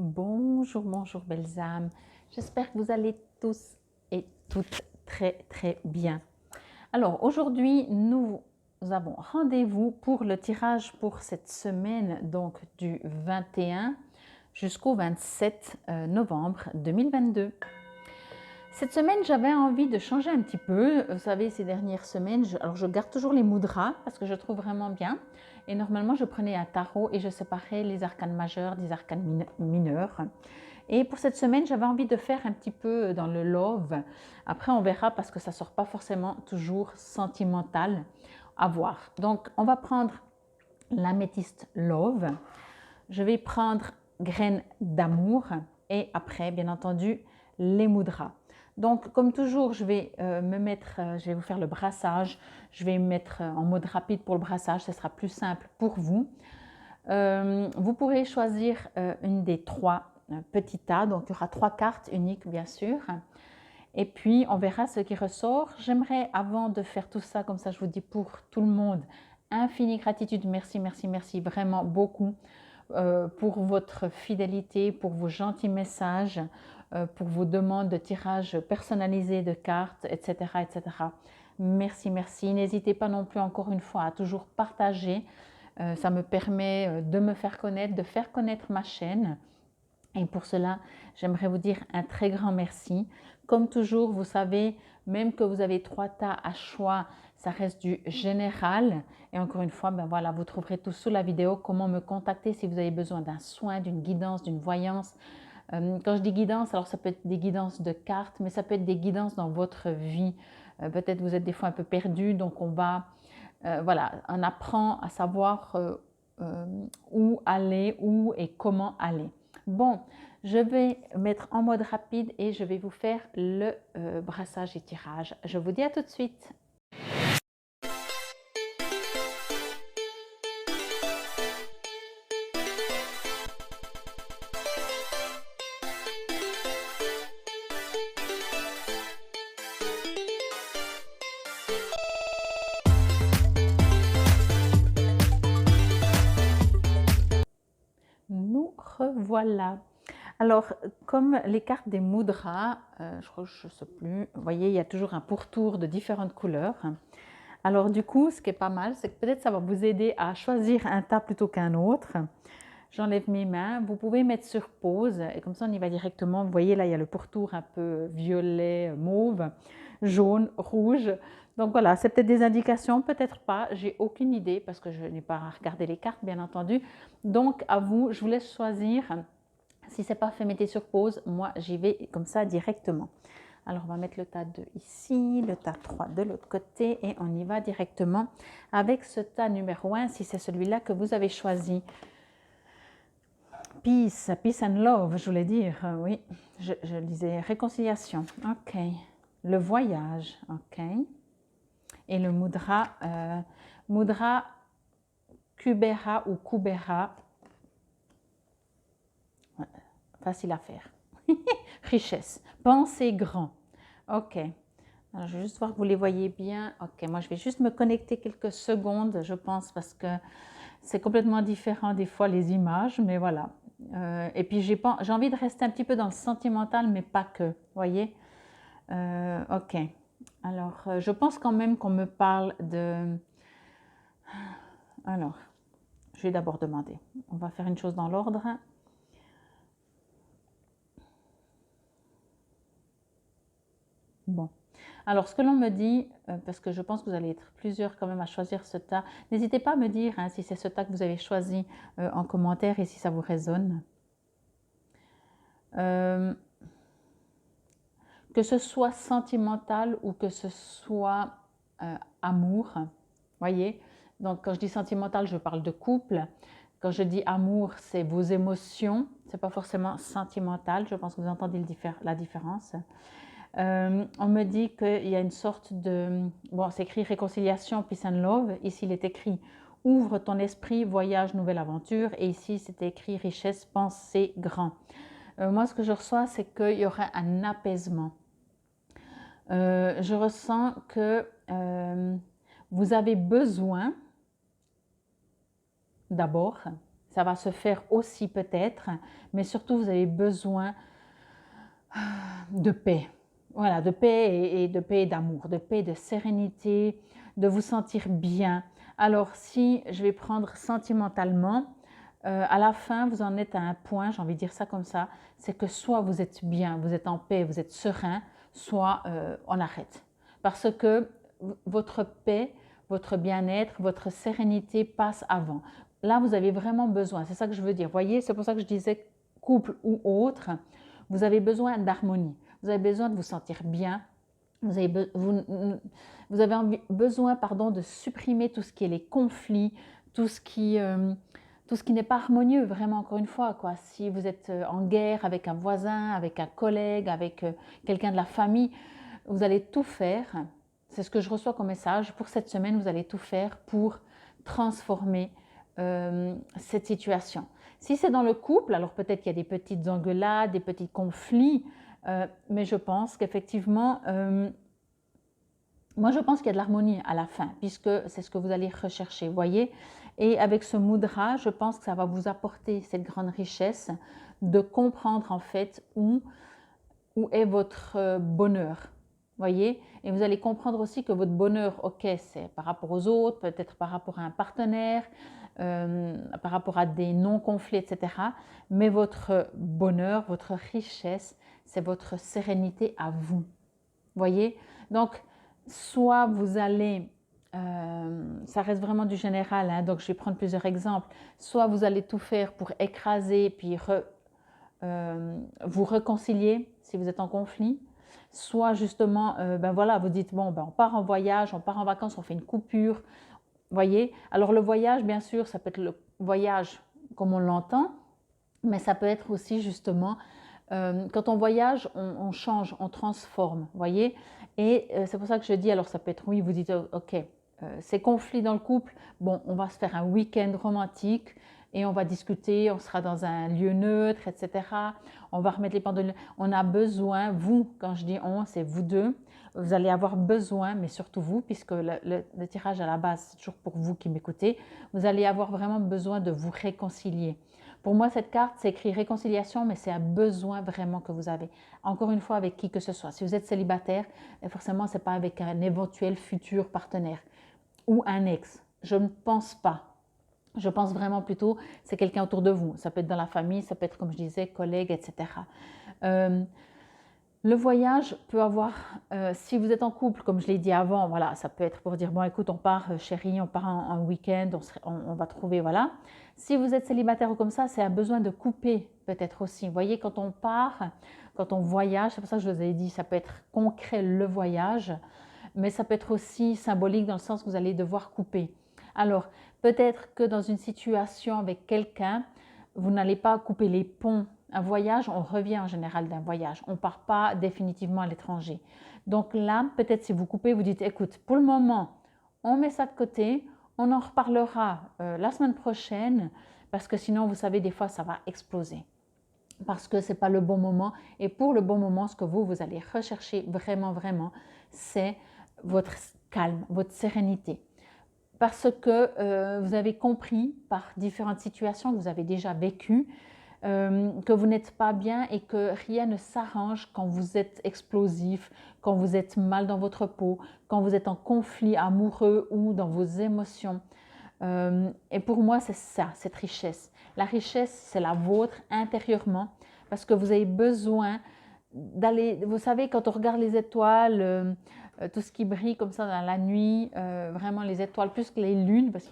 Bonjour, bonjour belles âmes. J'espère que vous allez tous et toutes très bien. Alors aujourd'hui, nous avons rendez-vous pour le tirage pour cette semaine, donc du 21 jusqu'au 27 novembre 2022. Cette semaine, j'avais envie de changer un petit peu. Vous savez, ces dernières semaines, je garde toujours les mudras parce que je trouve vraiment bien. Et normalement, je prenais un tarot et je séparais les arcanes majeurs des arcanes mineurs. Et pour cette semaine, j'avais envie de faire un petit peu dans le love. Après, on verra parce que ça ne sort pas forcément toujours sentimental à voir. Donc, on va prendre l'améthyste love. Je vais prendre graines d'amour et après, bien entendu, les mudras. Donc, comme toujours, je vais je vais vous faire le brassage. Je vais me mettre en mode rapide pour le brassage, ce sera plus simple pour vous. Vous pourrez choisir une des trois petits tas, donc il y aura 3 cartes uniques bien sûr. Et puis, on verra ce qui ressort. J'aimerais, avant de faire tout ça, comme ça je vous dis pour tout le monde, infinie gratitude, merci, merci, merci vraiment beaucoup pour votre fidélité, pour vos gentils messages, pour vos demandes de tirage personnalisé de cartes, etc., etc. Merci, merci. N'hésitez pas non plus encore une fois à toujours partager. Ça me permet de me faire connaître, de faire connaître ma chaîne. Et pour cela, j'aimerais vous dire un très grand merci. Comme toujours, vous savez, même que vous avez 3 tas à choix, ça reste du général. Et encore une fois, ben voilà, vous trouverez tout sous la vidéo comment me contacter si vous avez besoin d'un soin, d'une guidance, d'une voyance. Quand je dis guidance, alors ça peut être des guidances de cartes, mais ça peut être des guidances dans votre vie. Peut-être vous êtes des fois un peu perdu, donc voilà, on apprend à savoir où aller, où et comment aller. Bon, je vais mettre en mode rapide et je vais vous faire le brassage et tirage. Je vous dis à tout de suite. Nous revoilà. Alors, comme les cartes des mudras, je crois que je ne sais plus, vous voyez, il y a toujours un pourtour de différentes couleurs. Alors du coup, ce qui est pas mal, c'est que peut-être ça va vous aider à choisir un tas plutôt qu'un autre. J'enlève mes mains, vous pouvez mettre sur pause et comme ça on y va directement. Vous voyez là, il y a le pourtour un peu violet, mauve, jaune, rouge. Donc voilà, c'est peut-être des indications, peut-être pas, j'ai aucune idée parce que je n'ai pas regardé les cartes bien entendu. Donc à vous, je vous laisse choisir. Si ce n'est pas fait, mettez sur pause, moi j'y vais comme ça directement. Alors, on va mettre le tas 2 ici, le tas 3 de l'autre côté et on y va directement avec ce tas numéro 1, si c'est celui-là que vous avez choisi. Peace, peace and love, je voulais dire, oui, je disais réconciliation, ok. Le voyage, ok. Et le mudra, mudra Kubera ou Kubera, facile à faire. Richesse, pensez grand. Ok, alors je vais juste voir que vous les voyez bien. Ok, moi je vais juste me connecter quelques secondes, je pense, parce que c'est complètement différent des fois les images, mais voilà. Et puis j'ai envie de rester un petit peu dans le sentimental, mais pas que, vous voyez. Ok, alors je pense quand même qu'on me parle de... Alors, je vais d'abord demander. On va faire une chose dans l'ordre. Bon, alors ce que l'on me dit, parce que je pense que vous allez être plusieurs quand même à choisir ce tas, n'hésitez pas à me dire hein, si c'est ce tas que vous avez choisi en commentaire et si ça vous résonne. Que ce soit sentimental ou que ce soit amour, voyez. Donc quand je dis sentimental, je parle de couple. Quand je dis amour, c'est vos émotions, c'est pas forcément sentimental. Je pense que vous entendez la différence. On me dit qu'il y a une sorte de... Bon, c'est écrit réconciliation, peace and love. Ici, il est écrit ouvre ton esprit, voyage, nouvelle aventure. Et ici, c'est écrit richesse, pensée, grand. Moi, ce que je reçois, c'est qu'il y aura un apaisement. Je ressens que vous avez besoin, d'abord, ça va se faire aussi peut-être, mais surtout vous avez besoin de paix. Voilà, de paix et de paix et d'amour, de paix, de sérénité, de vous sentir bien. Alors si je vais prendre sentimentalement, à la fin vous en êtes à un point, j'ai envie de dire ça comme ça, c'est que soit vous êtes bien, vous êtes en paix, vous êtes serein, soit on arrête. Parce que votre paix, votre bien-être, votre sérénité passe avant. Là vous avez vraiment besoin, c'est ça que je veux dire. Voyez, c'est pour ça que je disais couple ou autre, vous avez besoin d'harmonie. Vous avez besoin de vous sentir bien. Vous avez, besoin de supprimer tout ce qui est les conflits, tout ce qui n'est pas harmonieux, vraiment, encore une fois. Quoi. Si vous êtes en guerre avec un voisin, avec un collègue, avec quelqu'un de la famille, vous allez tout faire. C'est ce que je reçois comme message. Pour cette semaine, vous allez tout faire pour transformer cette situation. Si c'est dans le couple, alors peut-être qu'il y a des petites engueulades, des petits conflits, mais je pense qu'effectivement, moi je pense qu'il y a de l'harmonie à la fin, puisque c'est ce que vous allez rechercher, voyez. Et avec ce mudra, je pense que ça va vous apporter cette grande richesse de comprendre en fait où est votre bonheur, voyez. Et vous allez comprendre aussi que votre bonheur, ok, c'est par rapport aux autres, peut-être par rapport à un partenaire, par rapport à des non-conflits, etc. Mais votre bonheur, votre richesse, c'est votre sérénité à vous. Voyez? Donc, soit vous allez, ça reste vraiment du général, hein, donc je vais prendre plusieurs exemples, soit vous allez tout faire pour écraser, puis vous réconcilier si vous êtes en conflit, soit justement, ben voilà, vous dites, bon, ben on part en voyage, on part en vacances, on fait une coupure, voyez. Alors le voyage, bien sûr, ça peut être le voyage comme on l'entend, mais ça peut être aussi justement, quand on voyage, on change, on transforme, voyez. Et c'est pour ça que je dis, alors ça peut être, oui, vous dites, ok, ces conflits dans le couple, bon, on va se faire un week-end romantique et on va discuter, on sera dans un lieu neutre, etc. On va remettre les pendules. On a besoin, vous, quand je dis on, c'est vous deux, vous allez avoir besoin, mais surtout vous, puisque le tirage à la base, c'est toujours pour vous qui m'écoutez, vous allez avoir vraiment besoin de vous réconcilier. Pour moi, cette carte, c'est écrit réconciliation, mais c'est un besoin vraiment que vous avez. Encore une fois, avec qui que ce soit. Si vous êtes célibataire, forcément, ce n'est pas avec un éventuel futur partenaire ou un ex. Je ne pense pas. Je pense vraiment plutôt, c'est quelqu'un autour de vous. Ça peut être dans la famille, ça peut être, comme je disais, collègues, etc. Le voyage peut avoir, si vous êtes en couple, comme je l'ai dit avant, voilà, ça peut être pour dire, bon écoute, on part chérie, on part en week-end, on va trouver, voilà. Si vous êtes célibataire ou comme ça, c'est un besoin de couper peut-être aussi. Vous voyez, quand on part, quand on voyage, c'est pour ça que je vous ai dit, ça peut être concret le voyage, mais ça peut être aussi symbolique dans le sens que vous allez devoir couper. Alors, peut-être que dans une situation avec quelqu'un, vous n'allez pas couper les ponts. Un voyage, on revient en général d'un voyage. On ne part pas définitivement à l'étranger. Donc là, peut-être si vous coupez, vous dites, écoute, pour le moment, on met ça de côté, on en reparlera la semaine prochaine, parce que sinon, vous savez, des fois, ça va exploser. Parce que ce n'est pas le bon moment. Et pour le bon moment, ce que vous allez rechercher vraiment, vraiment, c'est votre calme, votre sérénité. Parce que vous avez compris par différentes situations que vous avez déjà vécues, que vous n'êtes pas bien et que rien ne s'arrange quand vous êtes explosif, quand vous êtes mal dans votre peau, quand vous êtes en conflit amoureux ou dans vos émotions. Et pour moi, c'est ça, cette richesse. La richesse, c'est la vôtre intérieurement parce que vous avez besoin d'aller, vous savez, quand on regarde les étoiles, tout ce qui brille comme ça dans la nuit, vraiment les étoiles, plus que les lunes, parce que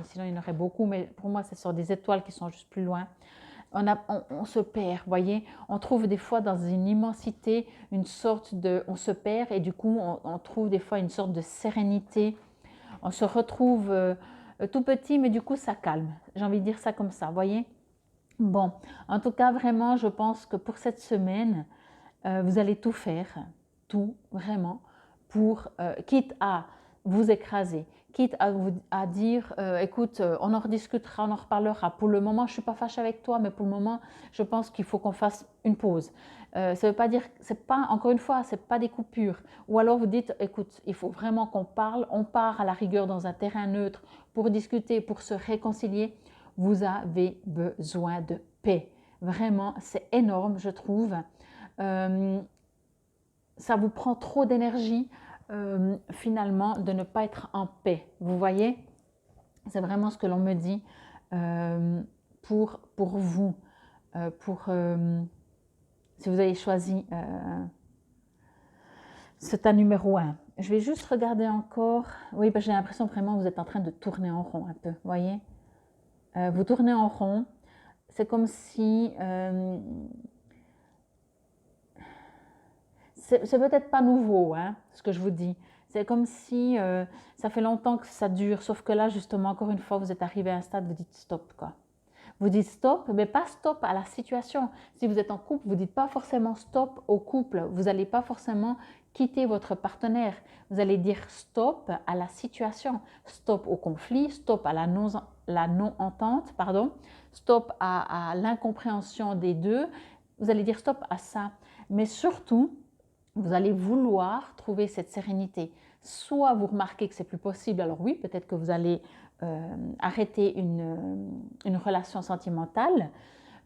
sinon il y en aurait beaucoup, mais pour moi, ce sont des étoiles qui sont juste plus loin. On se perd, voyez, on trouve des fois dans une immensité une sorte de, on se perd et du coup on trouve des fois une sorte de sérénité, on se retrouve tout petit mais du coup ça calme, j'ai envie de dire ça comme ça, voyez. Bon, en tout cas vraiment je pense que pour cette semaine, vous allez tout faire, tout vraiment, pour, quitte à vous écraser, quitte à dire, écoute, on en rediscutera, on en reparlera. Pour le moment, je ne suis pas fâchée avec toi, mais pour le moment, je pense qu'il faut qu'on fasse une pause. Ça ne veut pas dire, c'est pas, encore une fois, ce n'est pas des coupures. Ou alors vous dites, écoute, il faut vraiment qu'on parle, on part à la rigueur dans un terrain neutre pour discuter, pour se réconcilier. vous avez besoin de paix. Vraiment, c'est énorme, je trouve. Ça vous prend trop d'énergie, finalement, de ne pas être en paix. Vous voyez? C'est vraiment ce que l'on me dit pour vous, si vous avez choisi c'est un numéro 1. Je vais juste regarder encore. Oui, j'ai l'impression vraiment que vous êtes en train de tourner en rond un peu, vous voyez? Vous tournez en rond. C'est comme si... c'est peut-être pas nouveau, hein, ce que je vous dis. C'est comme si ça fait longtemps que ça dure, sauf que là, justement, encore une fois, vous êtes arrivé à un stade, vous dites stop, quoi. Vous dites stop, mais pas stop à la situation. Si vous êtes en couple, vous ne dites pas forcément stop au couple. Vous n'allez pas forcément quitter votre partenaire. Vous allez dire stop à la situation, stop au conflit, stop à la non-entente, pardon, stop à l'incompréhension des deux. Vous allez dire stop à ça. Mais surtout, vous allez vouloir trouver cette sérénité. Soit vous remarquez que c'est plus possible, alors oui, peut-être que vous allez arrêter une relation sentimentale.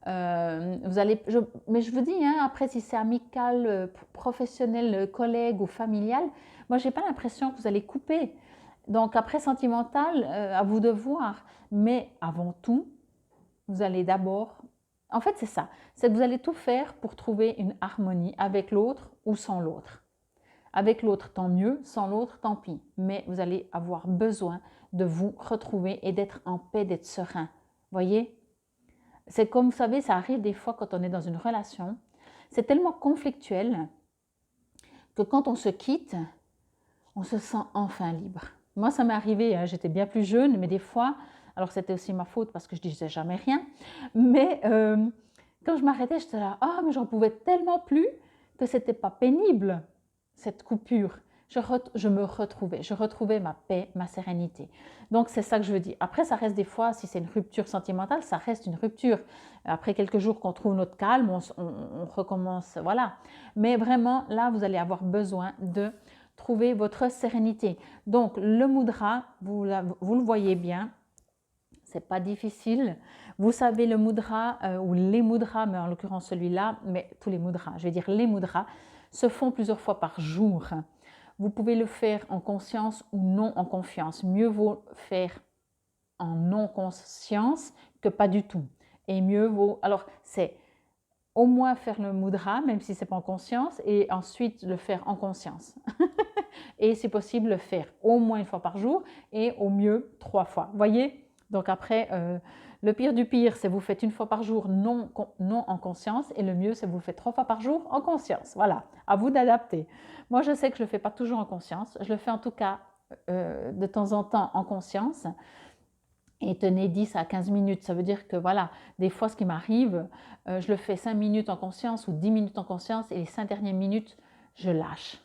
Mais je vous dis, hein, après si c'est amical, professionnel, collègue ou familial, moi j'ai pas l'impression que vous allez couper. Donc après sentimental, à vous de voir. Mais avant tout, vous allez d'abord... En fait c'est ça, c'est que vous allez tout faire pour trouver une harmonie avec l'autre ou sans l'autre. Avec l'autre, tant mieux, sans l'autre, tant pis. Mais vous allez avoir besoin de vous retrouver et d'être en paix, d'être serein. Voyez? C'est comme, vous savez, ça arrive des fois quand on est dans une relation, c'est tellement conflictuel que quand on se quitte, on se sent enfin libre. Moi, ça m'est arrivé, hein, j'étais bien plus jeune, mais des fois, alors c'était aussi ma faute parce que je disais jamais rien, mais quand je m'arrêtais, j'étais là, ah, mais j'en pouvais tellement plus que c'était pas pénible, cette coupure. Je me retrouvais, je retrouvais ma paix, ma sérénité. Donc c'est ça que je veux dire. Après, ça reste des fois, si c'est une rupture sentimentale, ça reste une rupture. Après quelques jours qu'on trouve notre calme, on recommence, voilà. Mais vraiment, là, vous allez avoir besoin de trouver votre sérénité. Donc le mudra, vous le voyez bien, c'est pas difficile. Vous savez le mudra ou les mudras, mais en l'occurrence celui-là, mais tous les mudras, je vais dire les mudras, se font plusieurs fois par jour. Vous pouvez le faire en conscience ou non en confiance. Mieux vaut faire en non-conscience que pas du tout. Et mieux vaut... Alors, c'est au moins faire le mudra, même si ce n'est pas en conscience, et ensuite le faire en conscience. Et si possible, le faire au moins une fois par jour et au mieux 3 fois. Vous voyez? Donc après, le pire du pire, c'est vous faites une fois par jour non en conscience et le mieux, c'est vous le faites 3 fois par jour en conscience. Voilà, à vous d'adapter. Moi, je sais que je ne le fais pas toujours en conscience. Je le fais en tout cas de temps en temps en conscience. Et tenez 10 à 15 minutes, ça veut dire que voilà, des fois ce qui m'arrive, je le fais 5 minutes en conscience ou 10 minutes en conscience et les 5 dernières minutes, je lâche.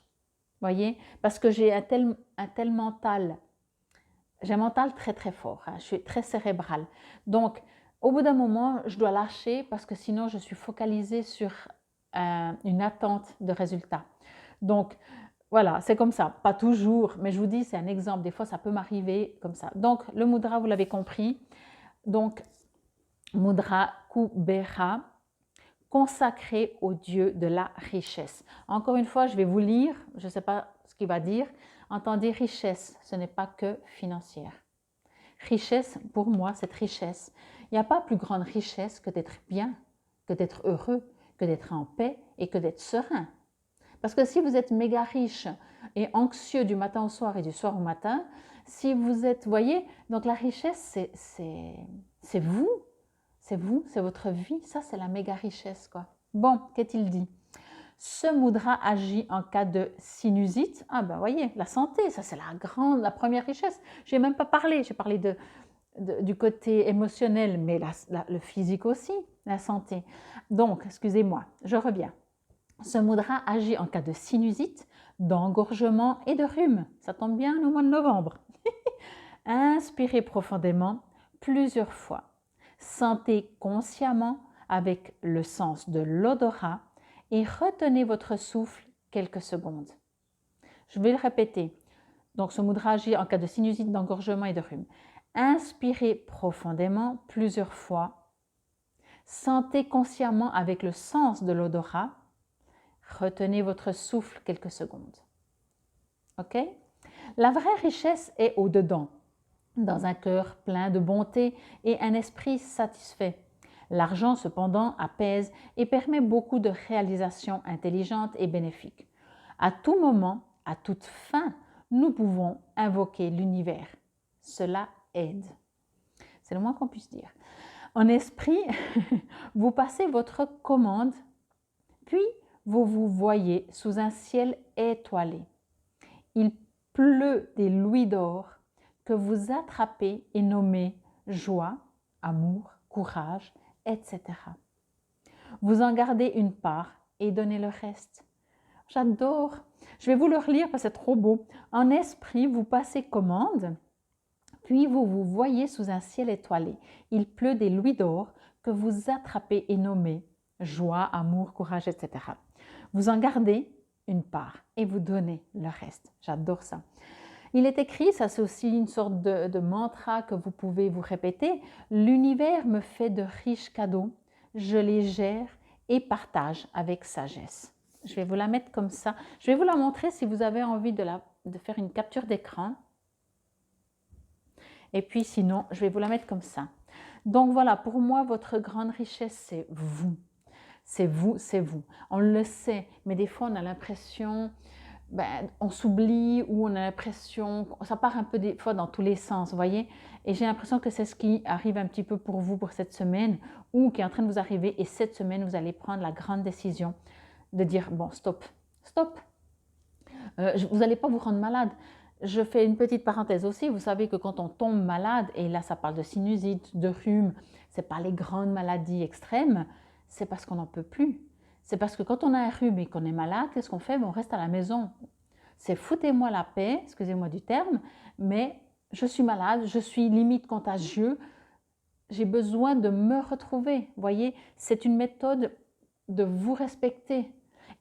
Voyez? Parce que j'ai un tel mental, j'ai un mental très très fort, hein, je suis très cérébrale. Donc, au bout d'un moment, je dois lâcher parce que sinon je suis focalisée sur une attente de résultat. Donc, voilà, c'est comme ça, pas toujours, mais je vous dis, c'est un exemple, des fois ça peut m'arriver comme ça. Donc, le mudra, vous l'avez compris, donc mudra Kubera, consacré au Dieu de la richesse. Encore une fois, je vais vous lire, je ne sais pas ce qu'il va dire. Entendez, richesse, ce n'est pas que financière. Richesse, pour moi, cette richesse, il n'y a pas plus grande richesse que d'être bien, que d'être heureux, que d'être en paix et que d'être serein. Parce que si vous êtes méga riche et anxieux du matin au soir et du soir au matin, si vous êtes, voyez, donc la richesse, c'est vous. C'est vous, c'est votre vie, ça c'est la méga richesse quoi. Bon, qu'est-il dit? Ce mudra agit en cas de sinusite. Ah ben voyez, la santé, ça c'est la première richesse. Je n'ai même pas parlé, j'ai parlé du côté émotionnel, mais le physique aussi, la santé. Donc, excusez-moi, je reviens. Ce mudra agit en cas de sinusite, d'engorgement et de rhume. Ça tombe bien au mois de novembre. Inspirez profondément plusieurs fois. Sentez consciemment avec le sens de l'odorat et retenez votre souffle quelques secondes. Je vais le répéter. Donc ce mudra agit en cas de sinusite, d'engorgement et de rhume. Inspirez profondément plusieurs fois. Sentez consciemment avec le sens de l'odorat. Retenez votre souffle quelques secondes. OK? La vraie richesse est au-dedans, dans un cœur plein de bonté et un esprit satisfait. L'argent, cependant, apaise et permet beaucoup de réalisations intelligentes et bénéfiques. À tout moment, à toute fin, nous pouvons invoquer l'univers. Cela aide. C'est le moins qu'on puisse dire. En esprit, vous passez votre commande, puis vous vous voyez sous un ciel étoilé. Il pleut des louis d'or que vous attrapez et nommez joie, amour, courage, etc. Vous en gardez une part et donnez le reste. J'adore. Je vais vous le relire parce que c'est trop beau. En esprit, vous passez commande, puis vous vous voyez sous un ciel étoilé. Il pleut des louis d'or que vous attrapez et nommez joie, amour, courage, etc. Vous en gardez une part et vous donnez le reste. J'adore ça. Il est écrit, ça c'est aussi une sorte de mantra que vous pouvez vous répéter. L'univers me fait de riches cadeaux, je les gère et partage avec sagesse. Je vais vous la mettre comme ça. Je vais vous la montrer si vous avez envie de faire une capture d'écran. Et puis sinon, je vais vous la mettre comme ça. Donc voilà, pour moi, votre grande richesse, c'est vous. C'est vous, c'est vous. On le sait, mais des fois, on a l'impression, on s'oublie ou on a l'impression, ça part un peu des fois dans tous les sens, vous voyez. Et j'ai l'impression que c'est ce qui arrive un petit peu pour vous pour cette semaine ou qui est en train de vous arriver. Et cette semaine, vous allez prendre la grande décision de dire, bon, stop, stop. Vous n'allez pas vous rendre malade. Je fais une petite parenthèse aussi. Vous savez que quand on tombe malade, et là, ça parle de sinusite, de rhume, ce n'est pas les grandes maladies extrêmes, c'est parce qu'on n'en peut plus. C'est parce que quand on a un rhume et qu'on est malade, qu'est-ce qu'on fait? On reste à la maison. C'est foutez-moi la paix, excusez-moi du terme, mais je suis malade, je suis limite contagieux, j'ai besoin de me retrouver. Vous voyez, c'est une méthode de vous respecter.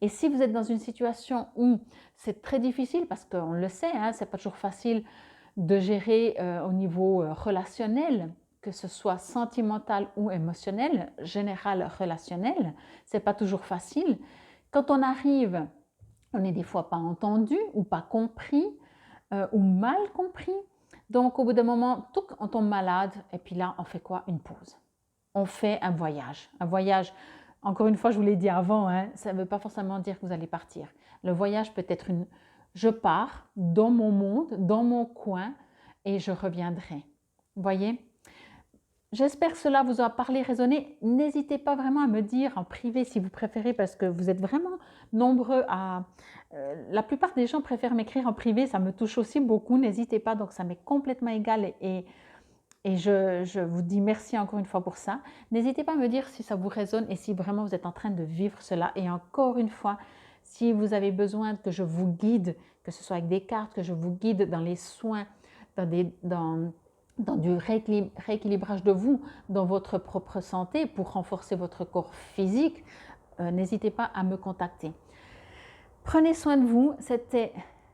Et si vous êtes dans une situation où c'est très difficile, parce qu'on le sait, hein, ce n'est pas toujours facile de gérer au niveau relationnel, que ce soit sentimental ou émotionnel, général relationnel, ce n'est pas toujours facile. Quand on arrive, on n'est des fois pas entendu ou pas compris ou mal compris. Donc au bout d'un moment, on tombe malade et puis là, on fait quoi? Une pause. On fait un voyage. Un voyage, encore une fois, je vous l'ai dit avant, hein, ça ne veut pas forcément dire que vous allez partir. Le voyage peut être je pars dans mon monde, dans mon coin et je reviendrai. Vous voyez? J'espère que cela vous a parlé, résonné. N'hésitez pas vraiment à me dire en privé si vous préférez, parce que vous êtes vraiment nombreux à... la plupart des gens préfèrent m'écrire en privé, ça me touche aussi beaucoup. N'hésitez pas, donc ça m'est complètement égal et je vous dis merci encore une fois pour ça. N'hésitez pas à me dire si ça vous résonne et si vraiment vous êtes en train de vivre cela. Et encore une fois, si vous avez besoin que je vous guide, que ce soit avec des cartes, que je vous guide dans les soins, dans du rééquilibrage de vous, dans votre propre santé pour renforcer votre corps physique, n'hésitez pas à me contacter. Prenez soin de vous. C'était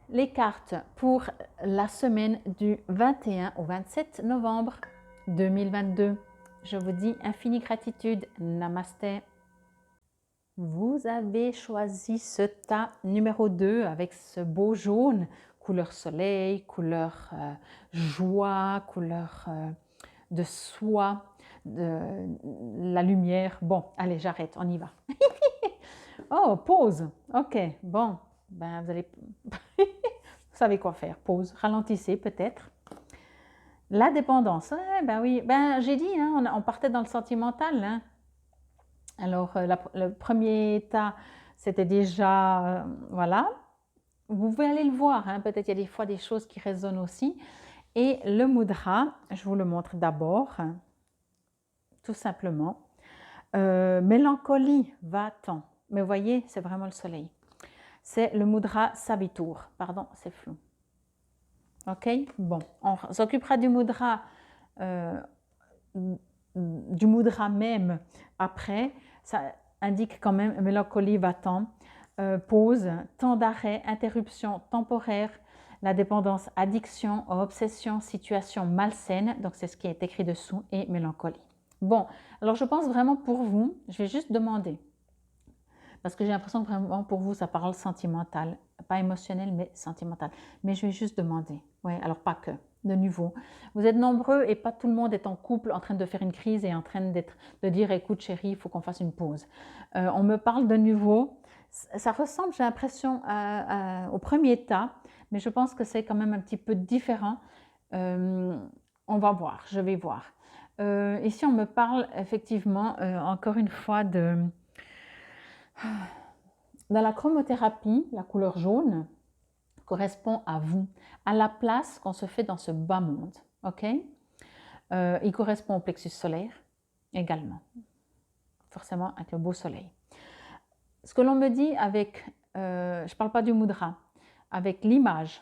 les cartes pour la semaine du 21 au 27 novembre 2022. Je vous dis infinie gratitude. Namasté. Vous avez choisi ce tas numéro 2 avec ce beau jaune, couleur soleil, couleur joie, couleur de soie, de la lumière. Bon, allez, j'arrête, on y va. Oh, pause. Ok, bon, ben vous allez... vous savez quoi faire. Pause, ralentissez peut-être. La dépendance, ben oui, ben j'ai dit, hein, on partait dans le sentimental. Hein. Alors, le premier état, c'était déjà, voilà. Vous pouvez aller le voir, hein, peut-être il y a des fois des choses qui résonnent aussi. Et le mudra, je vous le montre d'abord, tout simplement. Mélancolie, va-t'en. Mais vous voyez, c'est vraiment le soleil. C'est le mudra Savitur. Pardon, c'est flou. Ok, bon, on s'occupera du mudra même après. Ça indique quand même mélancolie, va-t'en. Pause, temps d'arrêt, interruption temporaire, la dépendance, addiction, obsession, situation malsaine, donc c'est ce qui est écrit dessous, et mélancolie. Bon, alors je pense vraiment pour vous, je vais juste demander, parce que j'ai l'impression que vraiment pour vous ça parle sentimental, pas émotionnel mais sentimental, mais je vais juste demander, ouais, alors pas que, de nouveau, vous êtes nombreux et pas tout le monde est en couple en train de faire une crise et en train de dire écoute chérie, il faut qu'on fasse une pause. On me parle de nouveau, ça ressemble, j'ai l'impression, au premier état, mais je pense que c'est quand même un petit peu différent. On va voir, je vais voir. Ici, on me parle effectivement, encore une fois, dans la chromothérapie, la couleur jaune correspond à vous, à la place qu'on se fait dans ce bas monde. Ok? Il correspond au plexus solaire également, forcément avec le beau soleil. Ce que l'on me dit avec, je ne parle pas du mudra, avec l'image,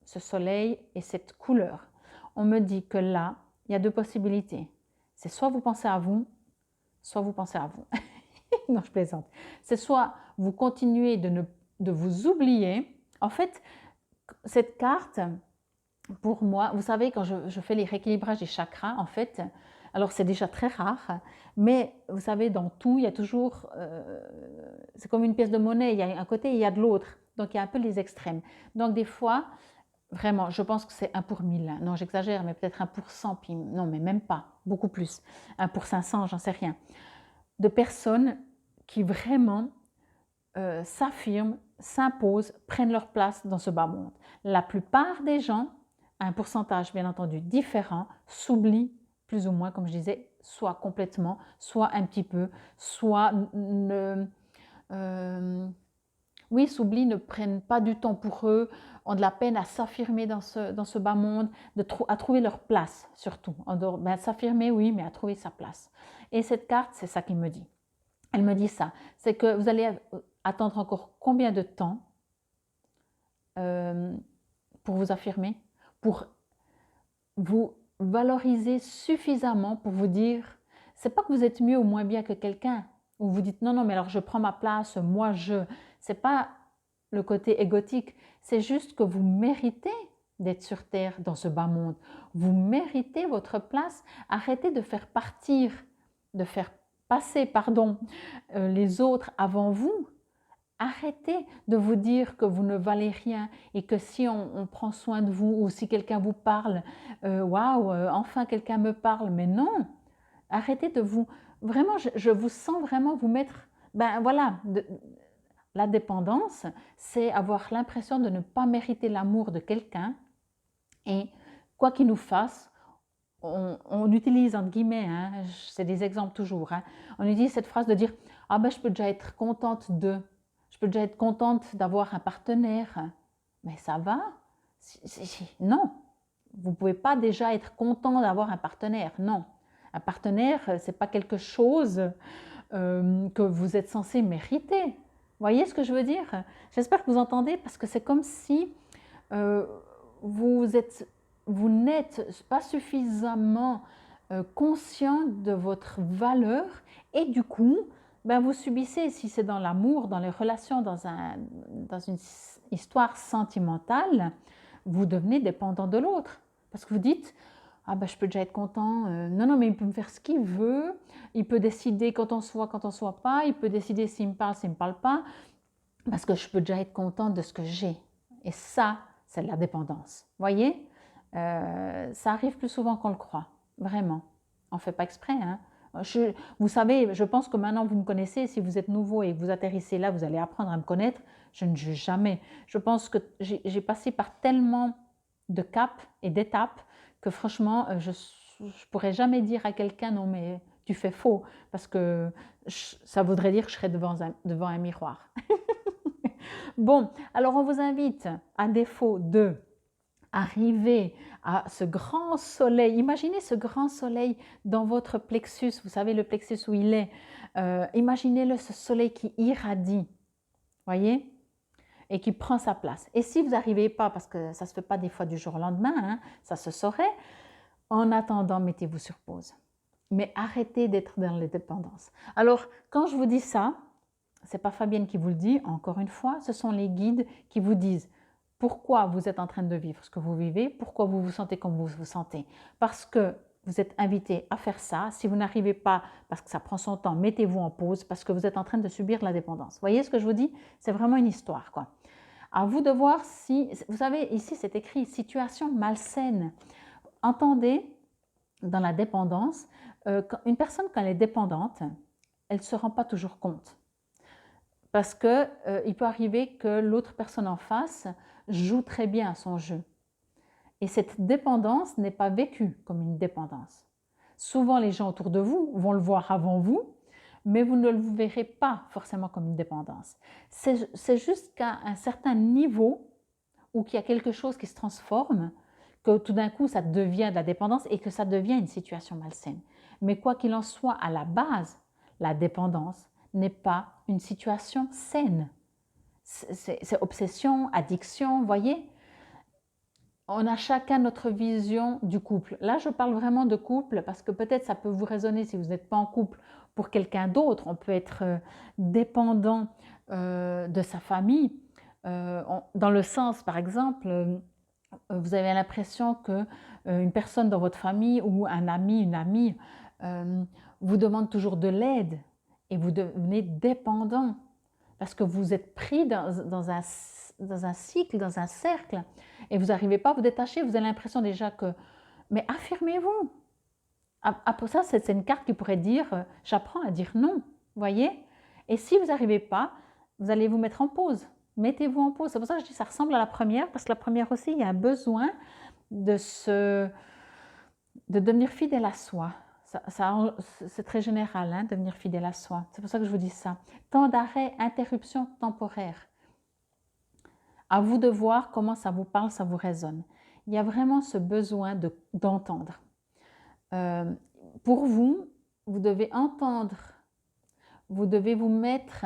ce soleil et cette couleur, on me dit que là, il y a deux possibilités. C'est soit vous pensez à vous, soit vous pensez à vous. Non, je plaisante. C'est soit vous continuez de vous oublier. En fait, cette carte, pour moi, vous savez, quand je fais les rééquilibrages des chakras, en fait, alors c'est déjà très rare, mais vous savez, dans tout, il y a toujours, c'est comme une pièce de monnaie, il y a un côté et il y a de l'autre. Donc, il y a un peu les extrêmes. Donc, des fois, vraiment, je pense que c'est 1 pour 1000. Non, j'exagère, mais peut-être 1 pour 100, puis non, mais même pas, beaucoup plus. 1 pour 500, j'en sais rien. De personnes qui vraiment s'affirment, s'imposent, prennent leur place dans ce bas monde. La plupart des gens, un pourcentage bien entendu différent, s'oublient plus ou moins, comme je disais, soit complètement, soit un petit peu, soit oui, s'oublient, ne prennent pas du temps pour eux, ont de la peine à s'affirmer dans ce bas monde, à trouver leur place surtout. Ben, s'affirmer, oui, mais à trouver sa place. Et cette carte, c'est ça qu'il me dit. Elle me dit ça, c'est que vous allez attendre encore combien de temps pour vous affirmer, pour vous valoriser suffisamment pour vous dire, c'est pas que vous êtes mieux ou moins bien que quelqu'un, ou vous dites non, non, mais alors je prends ma place, moi je, c'est pas le côté égotique, c'est juste que vous méritez d'être sur terre dans ce bas monde, vous méritez votre place, arrêtez de faire partir, de faire passer, pardon, les autres avant vous. Arrêtez de vous dire que vous ne valez rien et que si on prend soin de vous ou si quelqu'un vous parle, waouh, enfin quelqu'un me parle, mais non. Arrêtez de vous, vraiment, je vous sens vraiment vous mettre, ben voilà, la dépendance, c'est avoir l'impression de ne pas mériter l'amour de quelqu'un et quoi qu'il nous fasse, on utilise entre guillemets, hein, c'est des exemples toujours, hein, on utilise cette phrase de dire « Ah ben je peux déjà être contente de… » Je peux déjà être contente d'avoir un partenaire. Mais ça va? Non. Vous ne pouvez pas déjà être content d'avoir un partenaire. Non. Un partenaire, ce n'est pas quelque chose que vous êtes censé mériter. Vous voyez ce que je veux dire? J'espère que vous entendez parce que c'est comme si vous n'êtes pas suffisamment conscient de votre valeur et du coup, ben vous subissez, si c'est dans l'amour, dans les relations, dans une histoire sentimentale, vous devenez dépendant de l'autre. Parce que vous dites, ah ben je peux déjà être content, non, non, mais il peut me faire ce qu'il veut, il peut décider quand on se voit pas, il peut décider s'il me parle, s'il ne me parle pas, parce que je peux déjà être content de ce que j'ai. Et ça, c'est de la dépendance. Voyez, ça arrive plus souvent qu'on le croit, vraiment. On ne fait pas exprès, hein. Vous savez, je pense que maintenant vous me connaissez, si vous êtes nouveau et que vous atterrissez là, vous allez apprendre à me connaître, je ne juge jamais. Je pense que j'ai passé par tellement de caps et d'étapes que franchement, je ne pourrais jamais dire à quelqu'un non mais tu fais faux, parce que ça voudrait dire que je serais devant un miroir. Bon, alors on vous invite, à défaut de arriver à ce grand soleil, imaginez ce grand soleil dans votre plexus, vous savez le plexus où il est, imaginez-le, ce soleil qui irradie, voyez, et qui prend sa place. Et si vous n'arrivez pas, parce que ça ne se fait pas des fois du jour au lendemain, hein, ça se saurait, en attendant, mettez-vous sur pause. Mais arrêtez d'être dans les dépendances. Alors, quand je vous dis ça, ce n'est pas Fabienne qui vous le dit, encore une fois, ce sont les guides qui vous disent pourquoi vous êtes en train de vivre ce que vous vivez, pourquoi vous vous sentez comme vous vous sentez. Parce que vous êtes invité à faire ça. Si vous n'arrivez pas, parce que ça prend son temps, mettez-vous en pause parce que vous êtes en train de subir la dépendance. Vous voyez ce que je vous dis? C'est vraiment une histoire, quoi. À vous de voir si, vous savez, ici c'est écrit situation malsaine. Entendez, dans la dépendance, une personne quand elle est dépendante, elle ne se rend pas toujours compte. Parce qu'il peut arriver que l'autre personne en face joue très bien à son jeu. Et cette dépendance n'est pas vécue comme une dépendance. Souvent, les gens autour de vous vont le voir avant vous, mais vous ne le verrez pas forcément comme une dépendance. C'est jusqu'à un certain niveau où il y a quelque chose qui se transforme, que tout d'un coup, ça devient de la dépendance et que ça devient une situation malsaine. Mais quoi qu'il en soit, à la base, la dépendance n'est pas une situation saine. C'est obsession, addiction, vous voyez? On a chacun notre vision du couple. Là, je parle vraiment de couple parce que peut-être ça peut vous résonner si vous n'êtes pas en couple pour quelqu'un d'autre. On peut être dépendant de sa famille. Dans le sens, par exemple, vous avez l'impression qu'une personne dans votre famille ou un ami, une amie, vous demande toujours de l'aide et vous devenez dépendant parce que vous êtes pris dans un cycle, dans un cercle et vous n'arrivez pas à vous détacher. Vous avez l'impression déjà que… Mais affirmez-vous. Après ça, c'est une carte qui pourrait dire « j'apprends à dire non ». Voyez? Et si vous n'arrivez pas, vous allez vous mettre en pause. Mettez-vous en pause. C'est pour ça que je dis que ça ressemble à la première, parce que la première aussi, il y a un besoin de devenir fidèle à soi. C'est très général, hein, devenir fidèle à soi. C'est pour ça que je vous dis ça. Temps d'arrêt, interruption temporaire. À vous de voir comment ça vous parle, ça vous résonne. Il y a vraiment ce besoin d'entendre. Pour vous, vous devez entendre, vous devez vous mettre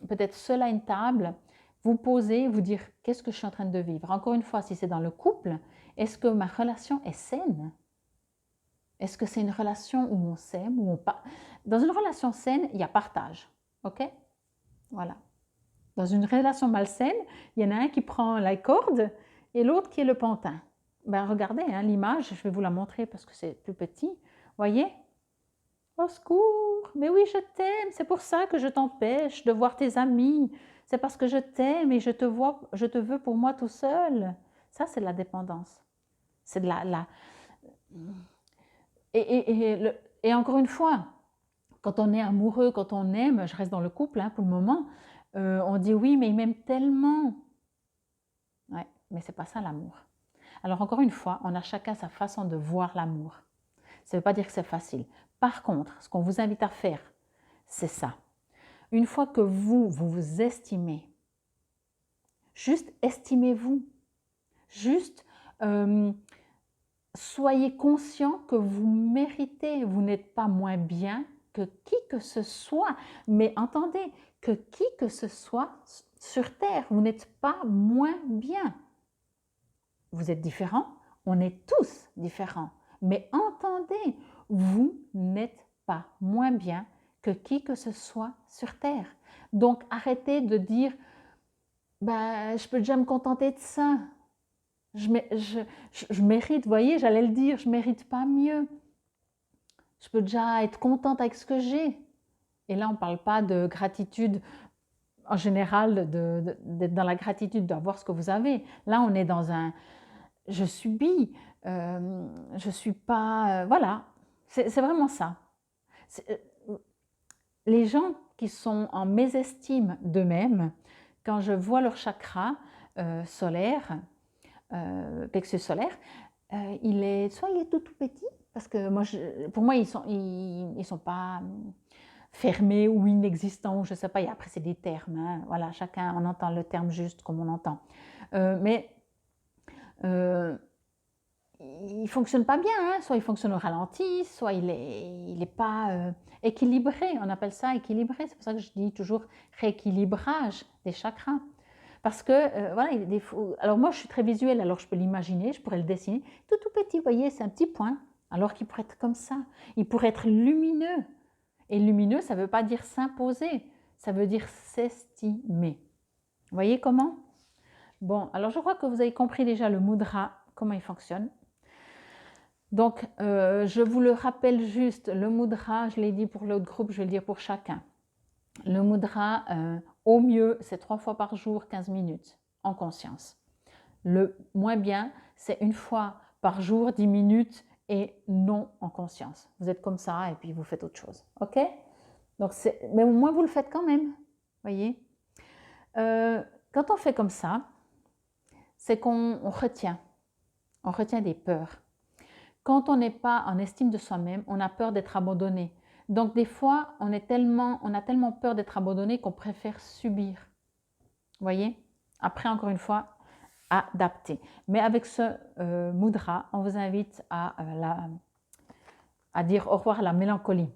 peut-être seul à une table, vous poser, vous dire qu'est-ce que je suis en train de vivre. Encore une fois, si c'est dans le couple, est-ce que ma relation est saine? Est-ce que c'est une relation où on s'aime, où on parle? Dans une relation saine, il y a partage, ok? Voilà. Dans une relation malsaine, il y en a un qui prend la corde et l'autre qui est le pantin. Ben regardez, hein, l'image, je vais vous la montrer parce que c'est plus petit. Voyez? Au secours! Mais oui, je t'aime, c'est pour ça que je t'empêche de voir tes amis. C'est parce que je t'aime et je te veux pour moi tout seul. Ça, c'est de la dépendance. C'est de la... Et encore une fois, quand on est amoureux, quand on aime, je reste dans le couple hein, pour le moment, on dit oui, mais il m'aime tellement. Ouais, mais c'est pas ça l'amour. Alors encore une fois, on a chacun sa façon de voir l'amour. Ça ne veut pas dire que c'est facile. Par contre, ce qu'on vous invite à faire, c'est ça. Une fois que vous vous estimez, juste estimez-vous. Juste soyez conscient que vous méritez. Vous n'êtes pas moins bien que qui que ce soit. Mais entendez, que qui que ce soit sur Terre, vous n'êtes pas moins bien. Vous êtes différents, on est tous différents. Mais entendez, vous n'êtes pas moins bien que qui que ce soit sur Terre. Donc arrêtez de dire ben, je peux déjà me contenter de ça. Je mérite, vous voyez, j'allais le dire, je ne mérite pas mieux. Je peux déjà être contente avec ce que j'ai. Et là, on ne parle pas de gratitude en général, d'être dans la gratitude d'avoir ce que vous avez. Là, on est dans un je subis, je ne suis pas… voilà, c'est vraiment ça. Les gens qui sont en mésestime d'eux-mêmes, quand je vois leur chakra solaire, plexus solaire, soit il est tout petit, parce que moi, pour moi, ils sont pas fermés ou inexistants, je ne sais pas, et après c'est des termes, hein, voilà, chacun on entend le terme juste comme on entend. Mais il ne fonctionne pas bien, hein. Soit il fonctionne au ralenti, soit il n'est pas équilibré, on appelle ça équilibré, c'est pour ça que je dis toujours rééquilibrage des chakras. Parce que, voilà, alors moi je suis très visuelle, alors je peux l'imaginer, je pourrais le dessiner, tout petit, vous voyez, c'est un petit point, alors qu'il pourrait être comme ça, il pourrait être lumineux. Et lumineux, ça ne veut pas dire s'imposer, ça veut dire s'estimer. Vous voyez comment? Bon, alors je crois que vous avez compris déjà le mudra, comment il fonctionne. Donc, je vous le rappelle juste, le mudra, je l'ai dit pour l'autre groupe, je vais le dire pour chacun. Le mudra, au mieux, c'est 3 fois par jour, 15 minutes, en conscience. Le moins bien, c'est 1 fois par jour, 10 minutes, et non en conscience. Vous êtes comme ça, et puis vous faites autre chose, ok? Donc, mais au moins, vous le faites quand même, voyez? Quand on fait comme ça, c'est qu'on retient des peurs. Quand on n'est pas en estime de soi-même, on a peur d'être abandonné. Donc des fois, on a tellement peur d'être abandonné qu'on préfère subir. Vous voyez? Après, encore une fois, adapter. Mais avec ce mudra, on vous invite à dire au revoir à la mélancolie.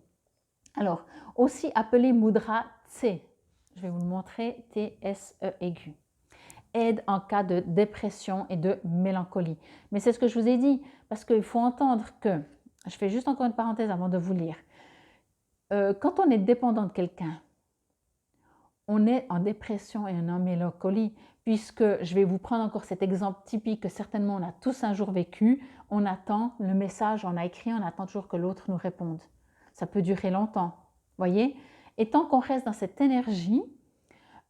Alors, aussi appelé mudra Tse. Je vais vous le montrer, T-S-E aigu. Aide en cas de dépression et de mélancolie. Mais c'est ce que je vous ai dit, parce qu'il faut entendre que, je fais juste encore une parenthèse avant de vous lire, quand on est dépendant de quelqu'un, on est en dépression et en mélancolie, puisque je vais vous prendre encore cet exemple typique que certainement on a tous un jour vécu, on attend le message, on a écrit, on attend toujours que l'autre nous réponde. Ça peut durer longtemps, voyez? Et tant qu'on reste dans cette énergie,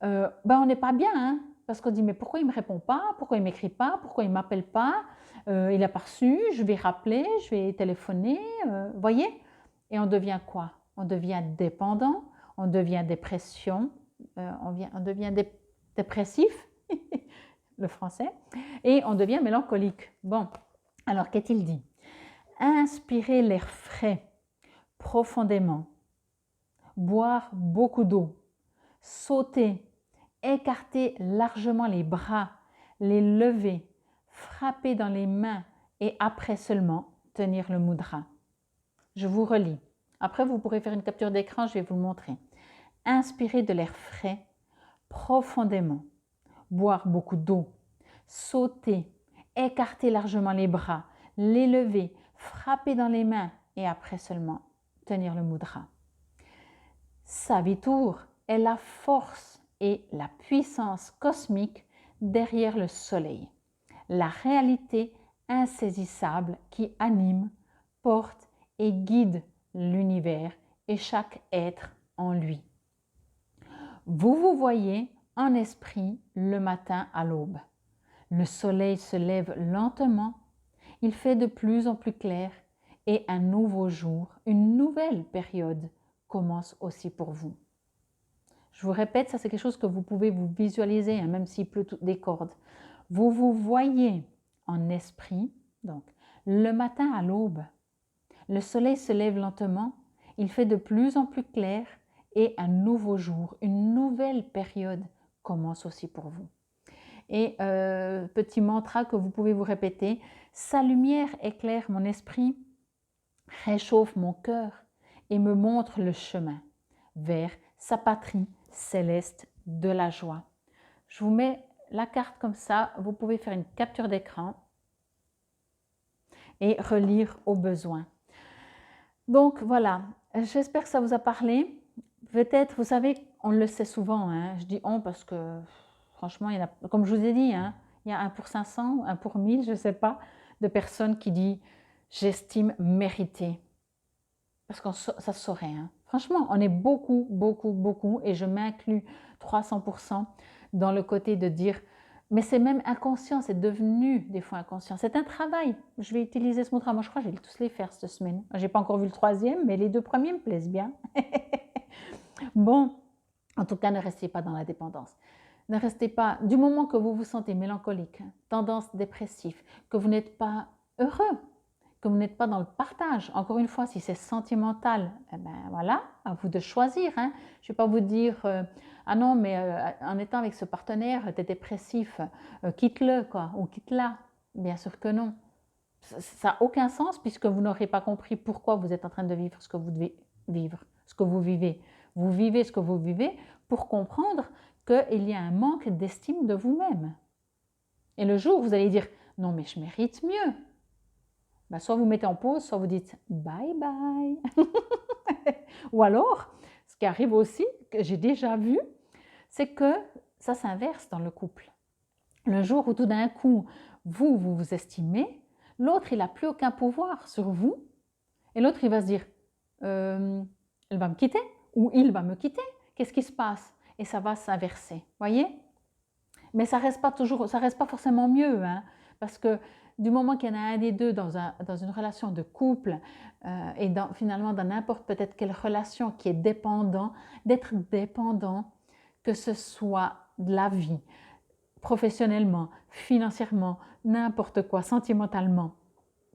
on n'est pas bien, hein? Parce qu'on dit mais pourquoi il ne me répond pas, pourquoi il ne m'écrit pas, pourquoi il ne m'appelle pas, il n'a pas reçu, je vais rappeler, je vais téléphoner, voyez? Et on devient quoi? On devient dépendant, on devient dépression, on devient dépressif, le français, et on devient mélancolique. Bon, alors qu'est-il dit? Inspirer l'air frais profondément, boire beaucoup d'eau, sauter, écarter largement les bras, les lever, frapper dans les mains et après seulement tenir le mudra. Je vous relis. Après, vous pourrez faire une capture d'écran, je vais vous le montrer. Inspirez de l'air frais profondément, boire beaucoup d'eau, sauter, écarter largement les bras, les lever, frapper dans les mains et après seulement tenir le mudra. Savitur est la force et la puissance cosmique derrière le soleil, la réalité insaisissable qui anime, porte et guide l'univers et chaque être en lui. Vous vous voyez en esprit le matin à l'aube. Le soleil se lève lentement, il fait de plus en plus clair et un nouveau jour, une nouvelle période commence aussi pour vous. Je vous répète, ça c'est quelque chose que vous pouvez vous visualiser, hein, même s'il pleut des cordes. Vous vous voyez en esprit, donc le matin à l'aube, le soleil se lève lentement, il fait de plus en plus clair et un nouveau jour, une nouvelle période commence aussi pour vous. Et petit mantra que vous pouvez vous répéter, sa lumière éclaire mon esprit, réchauffe mon cœur et me montre le chemin vers sa patrie céleste de la joie. Je vous mets la carte comme ça, vous pouvez faire une capture d'écran et relire au besoin. Donc voilà, j'espère que ça vous a parlé. Peut-être, vous savez, on le sait souvent, hein, je dis on parce que franchement, il y en a, comme je vous ai dit, hein, il y a 1 pour 500, 1 pour 1000, je ne sais pas, de personnes qui disent « j'estime mériter ». Parce que ça se saurait. Hein. Franchement, on est beaucoup, beaucoup, beaucoup, et je m'inclus 300% dans le côté de dire, mais c'est même inconscient, c'est devenu des fois inconscient. C'est un travail. Je vais utiliser ce mot-là. Moi, je crois que je vais tous les faire cette semaine. Je n'ai pas encore vu le 3e, mais les 2 premiers me plaisent bien. Bon, en tout cas, ne restez pas dans la dépendance. Ne restez pas, du moment que vous vous sentez mélancolique, tendance dépressive, que vous n'êtes pas heureux, que vous n'êtes pas dans le partage. Encore une fois, si c'est sentimental, eh ben voilà, à vous de choisir. Hein. Je ne vais pas vous dire ah non, mais en étant avec ce partenaire, tu es dépressif, quitte-le, quoi, ou quitte-la. Bien sûr que non. Ça n'a aucun sens puisque vous n'aurez pas compris pourquoi vous êtes en train de vivre ce que vous devez vivre, ce que vous vivez. Vous vivez ce que vous vivez pour comprendre qu'il y a un manque d'estime de vous-même. Et le jour où vous allez dire non, mais je mérite mieux. Ben, soit vous mettez en pause, soit vous dites bye bye. Ou alors, ce qui arrive aussi, que j'ai déjà vu, c'est que ça s'inverse dans le couple. Le jour où tout d'un coup, vous vous estimez, l'autre, il n'a plus aucun pouvoir sur vous. Et l'autre, il va se dire, elle va me quitter ou il va me quitter. Qu'est-ce qui se passe? Et ça va s'inverser, voyez? Mais ça reste pas toujours, ça reste pas forcément mieux, hein, parce que du moment qu'il y en a un des deux dans une relation de couple et finalement dans n'importe peut-être quelle relation qui est dépendant, d'être dépendant, que ce soit de la vie, professionnellement, financièrement, n'importe quoi, sentimentalement.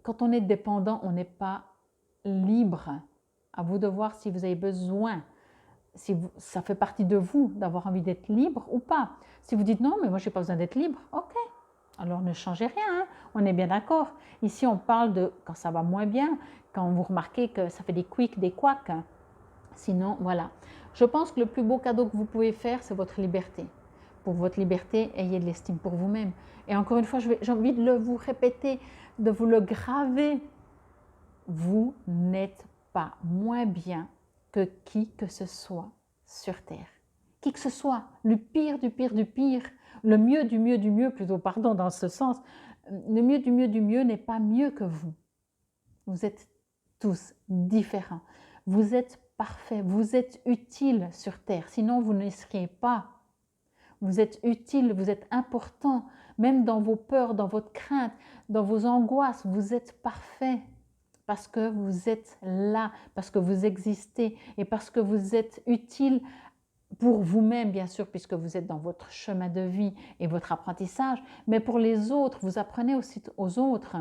Quand on est dépendant, on n'est pas libre. À vous de voir si vous avez besoin, si ça fait partie de vous d'avoir envie d'être libre ou pas. Si vous dites non, mais moi je n'ai pas besoin d'être libre, ok. Alors ne changez rien, hein. On est bien d'accord. Ici on parle de quand ça va moins bien, quand vous remarquez que ça fait des quics, des couacs. Sinon, voilà. Je pense que le plus beau cadeau que vous pouvez faire, c'est votre liberté. Pour votre liberté, ayez de l'estime pour vous-même. Et encore une fois, j'ai envie de vous répéter, de vous le graver. Vous n'êtes pas moins bien que qui que ce soit sur Terre. Qui que ce soit, le pire du pire du pire, le mieux du mieux du mieux, plutôt, pardon, dans ce sens, le mieux du mieux n'est pas mieux que vous. Vous êtes tous différents. Vous êtes parfaits, vous êtes utiles sur Terre, sinon vous ne seriez pas. Vous êtes utile, vous êtes important, même dans vos peurs, dans votre crainte, dans vos angoisses, vous êtes parfait. Parce que vous êtes là, parce que vous existez et parce que vous êtes utile pour vous-même, bien sûr, puisque vous êtes dans votre chemin de vie et votre apprentissage, mais pour les autres, vous apprenez aussi aux autres,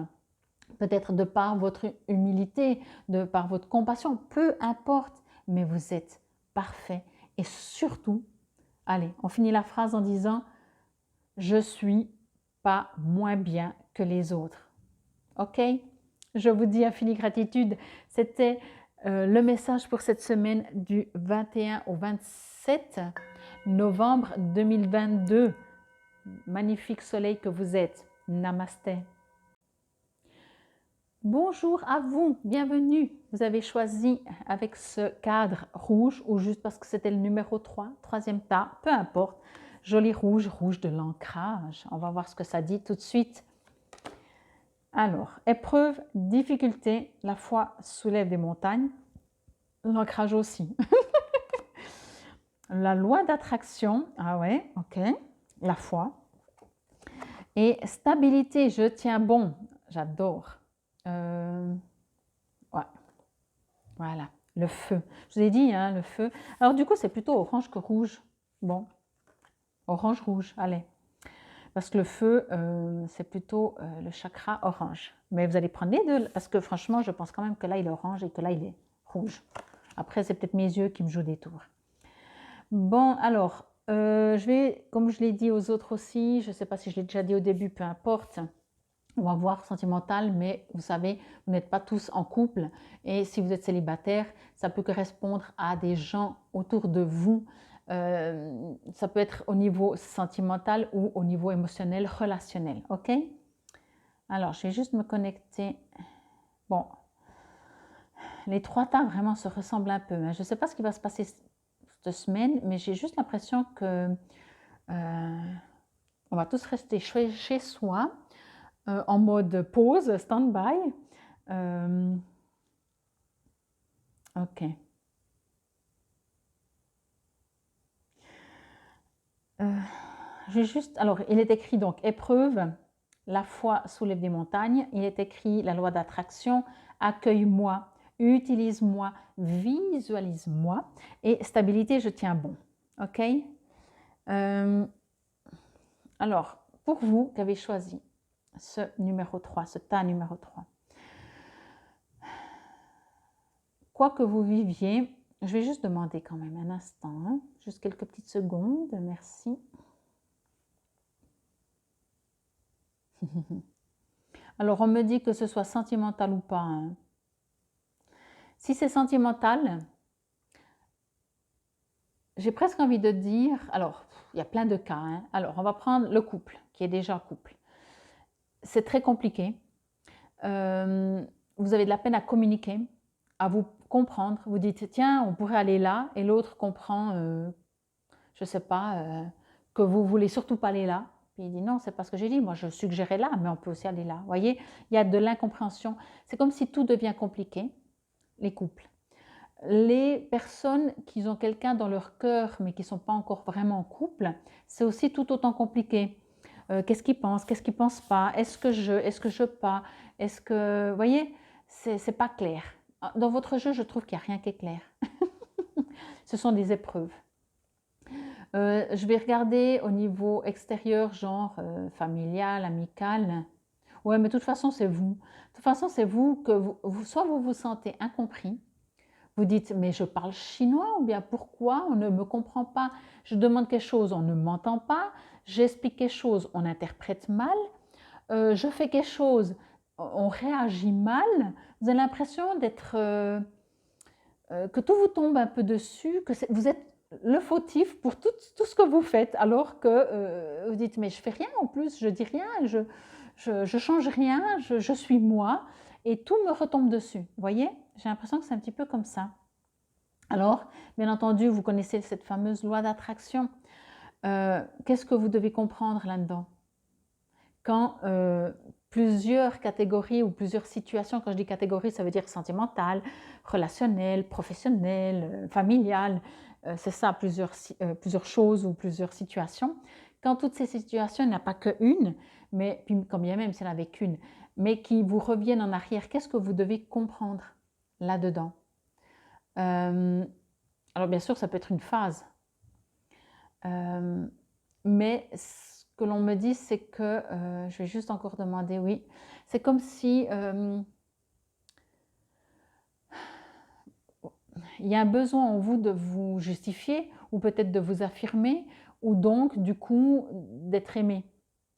peut-être de par votre humilité, de par votre compassion, peu importe, mais vous êtes parfait. Et surtout, allez, on finit la phrase en disant « Je suis pas moins bien que les autres ». Ok? Je vous dis infinie gratitude. C'était le message pour cette semaine du 21 au 27 novembre 2022. Magnifique soleil que vous êtes. Namasté. Bonjour à vous, bienvenue. Vous avez choisi avec ce cadre rouge ou juste parce que c'était le numéro 3, troisième tas, peu importe. Joli rouge, rouge de l'ancrage. On va voir ce que ça dit tout de suite. Alors, épreuve, difficulté, la foi soulève des montagnes, l'ancrage aussi. La loi d'attraction, ah ouais, ok, la foi. Et stabilité, je tiens bon, j'adore. Ouais, voilà, le feu. Je vous ai dit, hein, le feu. Alors du coup, c'est plutôt orange que rouge. Bon, orange-rouge, allez. Parce que le feu, c'est plutôt le chakra orange. Mais vous allez prendre les deux, parce que franchement, je pense quand même que là, il est orange et que là, il est rouge. Après, c'est peut-être mes yeux qui me jouent des tours. Bon, alors, je vais, comme je l'ai dit aux autres aussi, je ne sais pas si je l'ai déjà dit au début, peu importe, on va voir sentimental, mais vous savez, vous n'êtes pas tous en couple. Et si vous êtes célibataire, ça peut correspondre à des gens autour de vous. Ça peut être au niveau sentimental ou au niveau émotionnel, relationnel. Ok? Alors, je vais juste me connecter. Bon, les trois tas vraiment se ressemblent un peu. Hein. Je ne sais pas ce qui va se passer cette semaine, mais j'ai juste l'impression que on va tous rester chez soi en mode pause, stand-by. Ok. J'ai juste, alors, il est écrit donc épreuve, la foi soulève des montagnes. Il est écrit la loi d'attraction, accueille-moi, utilise-moi, visualise-moi. Et stabilité, je tiens bon. Ok? Alors, pour vous qui avez choisi ce numéro 3, ce tas numéro 3, quoi que vous viviez, je vais juste demander quand même un instant, hein, juste quelques petites secondes, merci. Alors, on me dit que ce soit sentimental ou pas. Hein. Si c'est sentimental, j'ai presque envie de dire, alors, il y a plein de cas. Hein. Alors, on va prendre le couple, qui est déjà couple. C'est très compliqué. Vous avez de la peine à communiquer, à vous comprendre. Vous dites, tiens, on pourrait aller là, et l'autre comprend, je ne sais pas, que vous voulez surtout pas aller là, Puis il dit non, c'est pas ce que j'ai dit, moi je suggérais là, mais on peut aussi aller là. Vous voyez, il y a de l'incompréhension. C'est comme si tout devient compliqué, les couples. Les personnes qui ont quelqu'un dans leur cœur, mais qui ne sont pas encore vraiment en couple, c'est aussi tout autant compliqué. Qu'est-ce qu'ils pensent, qu'est-ce qu'ils ne pensent pas, est-ce que je pas, est-ce que, vous voyez, c'est pas clair. Dans votre jeu, je trouve qu'il n'y a rien qui est clair. Ce sont des épreuves. Je vais regarder au niveau extérieur, genre familial, amical. Ouais, mais de toute façon, c'est vous. De toute façon, c'est vous que soit vous vous sentez incompris, vous dites, mais je parle chinois ou bien pourquoi on ne me comprend pas? Je demande quelque chose, on ne m'entend pas. J'explique quelque chose, on interprète mal. Je fais quelque chose, on réagit mal. Vous avez l'impression d'être... que tout vous tombe un peu dessus, que vous êtes le fautif pour tout ce que vous faites, alors que vous dites, mais je fais rien en plus, je dis rien, je change rien, je suis moi, et tout me retombe dessus. Vous voyez? J'ai l'impression que c'est un petit peu comme ça. Alors, bien entendu, vous connaissez cette fameuse loi d'attraction. Qu'est-ce que vous devez comprendre là-dedans? Quand plusieurs catégories ou plusieurs situations, quand je dis catégorie, ça veut dire sentimentale, relationnelle, professionnelle, familiale, c'est ça, plusieurs choses ou plusieurs situations. Quand toutes ces situations, il n'y en a pas qu'une, mais puis quand bien même s'il n'y en avait qu'une, mais qui vous reviennent en arrière, qu'est-ce que vous devez comprendre là-dedans? Alors bien sûr, ça peut être une phase, mais ce que l'on me dit, c'est que, je vais juste encore demander, oui, c'est comme si il y a un besoin en vous de vous justifier ou peut-être de vous affirmer ou donc du coup d'être aimé.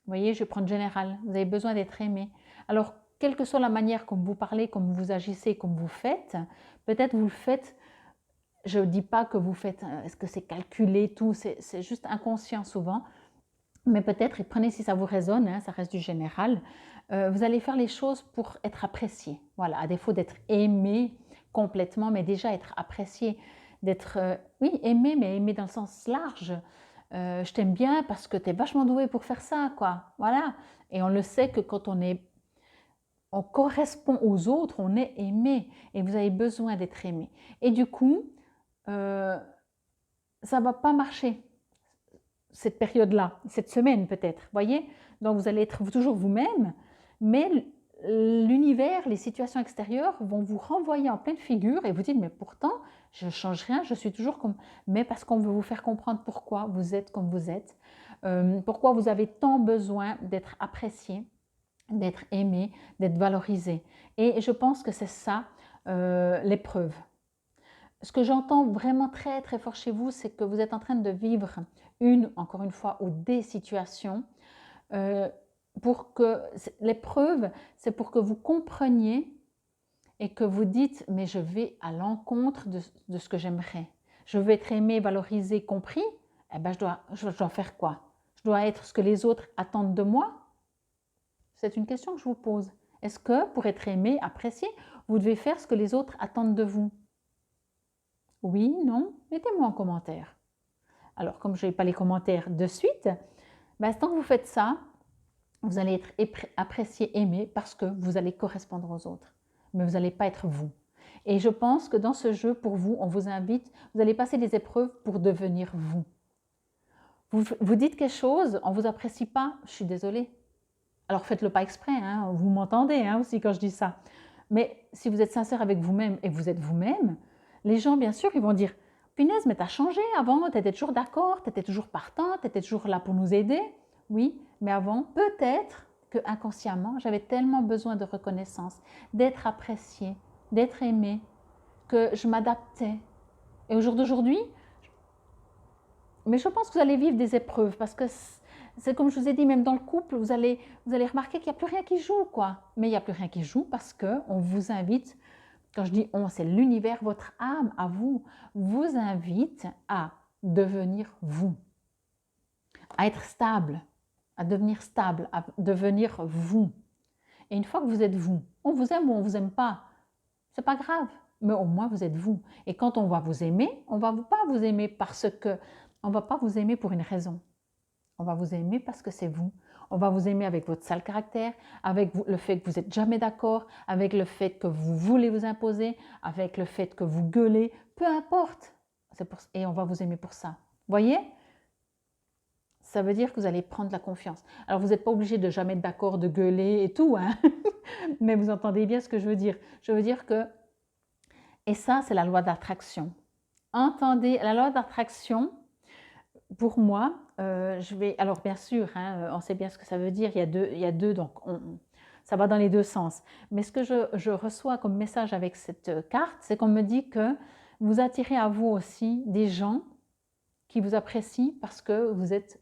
Vous voyez, je prends le général, vous avez besoin d'être aimé. Alors, quelle que soit la manière comme vous parlez, comme vous agissez, comme vous faites, peut-être vous le faites, je ne dis pas que vous faites, est-ce que c'est calculé, tout, c'est juste inconscient souvent, mais peut-être, et prenez si ça vous résonne, hein, ça reste du général, vous allez faire les choses pour être apprécié, voilà, à défaut d'être aimé complètement, mais déjà être apprécié, d'être, oui, aimé, mais aimé dans le sens large. Je t'aime bien parce que tu es vachement doué pour faire ça, quoi, voilà. Et on le sait que quand on correspond aux autres, on est aimé, et vous avez besoin d'être aimé. Et du coup, ça ne va pas marcher cette période-là, cette semaine peut-être, voyez? Donc vous allez être toujours vous-même, mais l'univers, les situations extérieures vont vous renvoyer en pleine figure et vous dites, mais pourtant, je ne change rien, je suis toujours comme... Mais parce qu'on veut vous faire comprendre pourquoi vous êtes comme vous êtes, pourquoi vous avez tant besoin d'être apprécié, d'être aimé, d'être valorisé. Et je pense que c'est ça l'épreuve. Ce que j'entends vraiment très très fort chez vous, c'est que vous êtes en train de vivre encore une fois, ou des situations, pour que l'épreuve, c'est pour que vous compreniez et que vous dites, mais je vais à l'encontre de ce que j'aimerais. Je veux être aimé, valorisé, compris. Eh ben, je dois faire quoi? Je dois être ce que les autres attendent de moi? C'est une question que je vous pose. Est-ce que pour être aimé, apprécié, vous devez faire ce que les autres attendent de vous? Oui, non? Mettez-moi en commentaire. Alors, comme je n'ai pas les commentaires de suite, ben, tant que vous faites ça, vous allez être apprécié, aimé, parce que vous allez correspondre aux autres. Mais vous n'allez pas être vous. Et je pense que dans ce jeu, pour vous, on vous invite, vous allez passer des épreuves pour devenir vous. Vous dites quelque chose, on ne vous apprécie pas, je suis désolée. Alors, faites-le pas exprès, hein, vous m'entendez hein, aussi quand je dis ça. Mais si vous êtes sincère avec vous-même et vous êtes vous-même, les gens, bien sûr, ils vont dire « Punaise, mais t'as changé avant, t'étais toujours d'accord, t'étais toujours partant, t'étais toujours là pour nous aider. » Oui, mais avant, peut-être que inconsciemment, j'avais tellement besoin de reconnaissance, d'être appréciée, d'être aimée, que je m'adaptais. Et au jour d'aujourd'hui, mais je pense que vous allez vivre des épreuves parce que c'est comme je vous ai dit, même dans le couple, vous allez remarquer qu'il n'y a plus rien qui joue, quoi. Mais il n'y a plus rien qui joue parce qu'on vous invite, quand je dis on, c'est l'univers, votre âme à vous invite à devenir vous, à être stable, à devenir stable, à devenir vous. Et une fois que vous êtes vous, on vous aime ou on ne vous aime pas, c'est pas grave, mais au moins vous êtes vous. Et quand on va vous aimer, on ne va pas vous aimer parce que, on ne va pas vous aimer pour une raison. On va vous aimer parce que c'est vous. On va vous aimer avec votre sale caractère, avec le fait que vous n'êtes jamais d'accord, avec le fait que vous voulez vous imposer, avec le fait que vous gueulez, peu importe. Et on va vous aimer pour ça. Voyez? Ça veut dire que vous allez prendre la confiance. Alors, vous n'êtes pas obligé de jamais être d'accord, de gueuler et tout, hein? Mais vous entendez bien ce que je veux dire. Je veux dire que, et ça, c'est la loi d'attraction. Entendez, la loi d'attraction, pour moi, alors bien sûr, hein, on sait bien ce que ça veut dire, il y a deux donc ça va dans les deux sens. Mais ce que je reçois comme message avec cette carte, c'est qu'on me dit que vous attirez à vous aussi des gens qui vous apprécient parce que vous êtes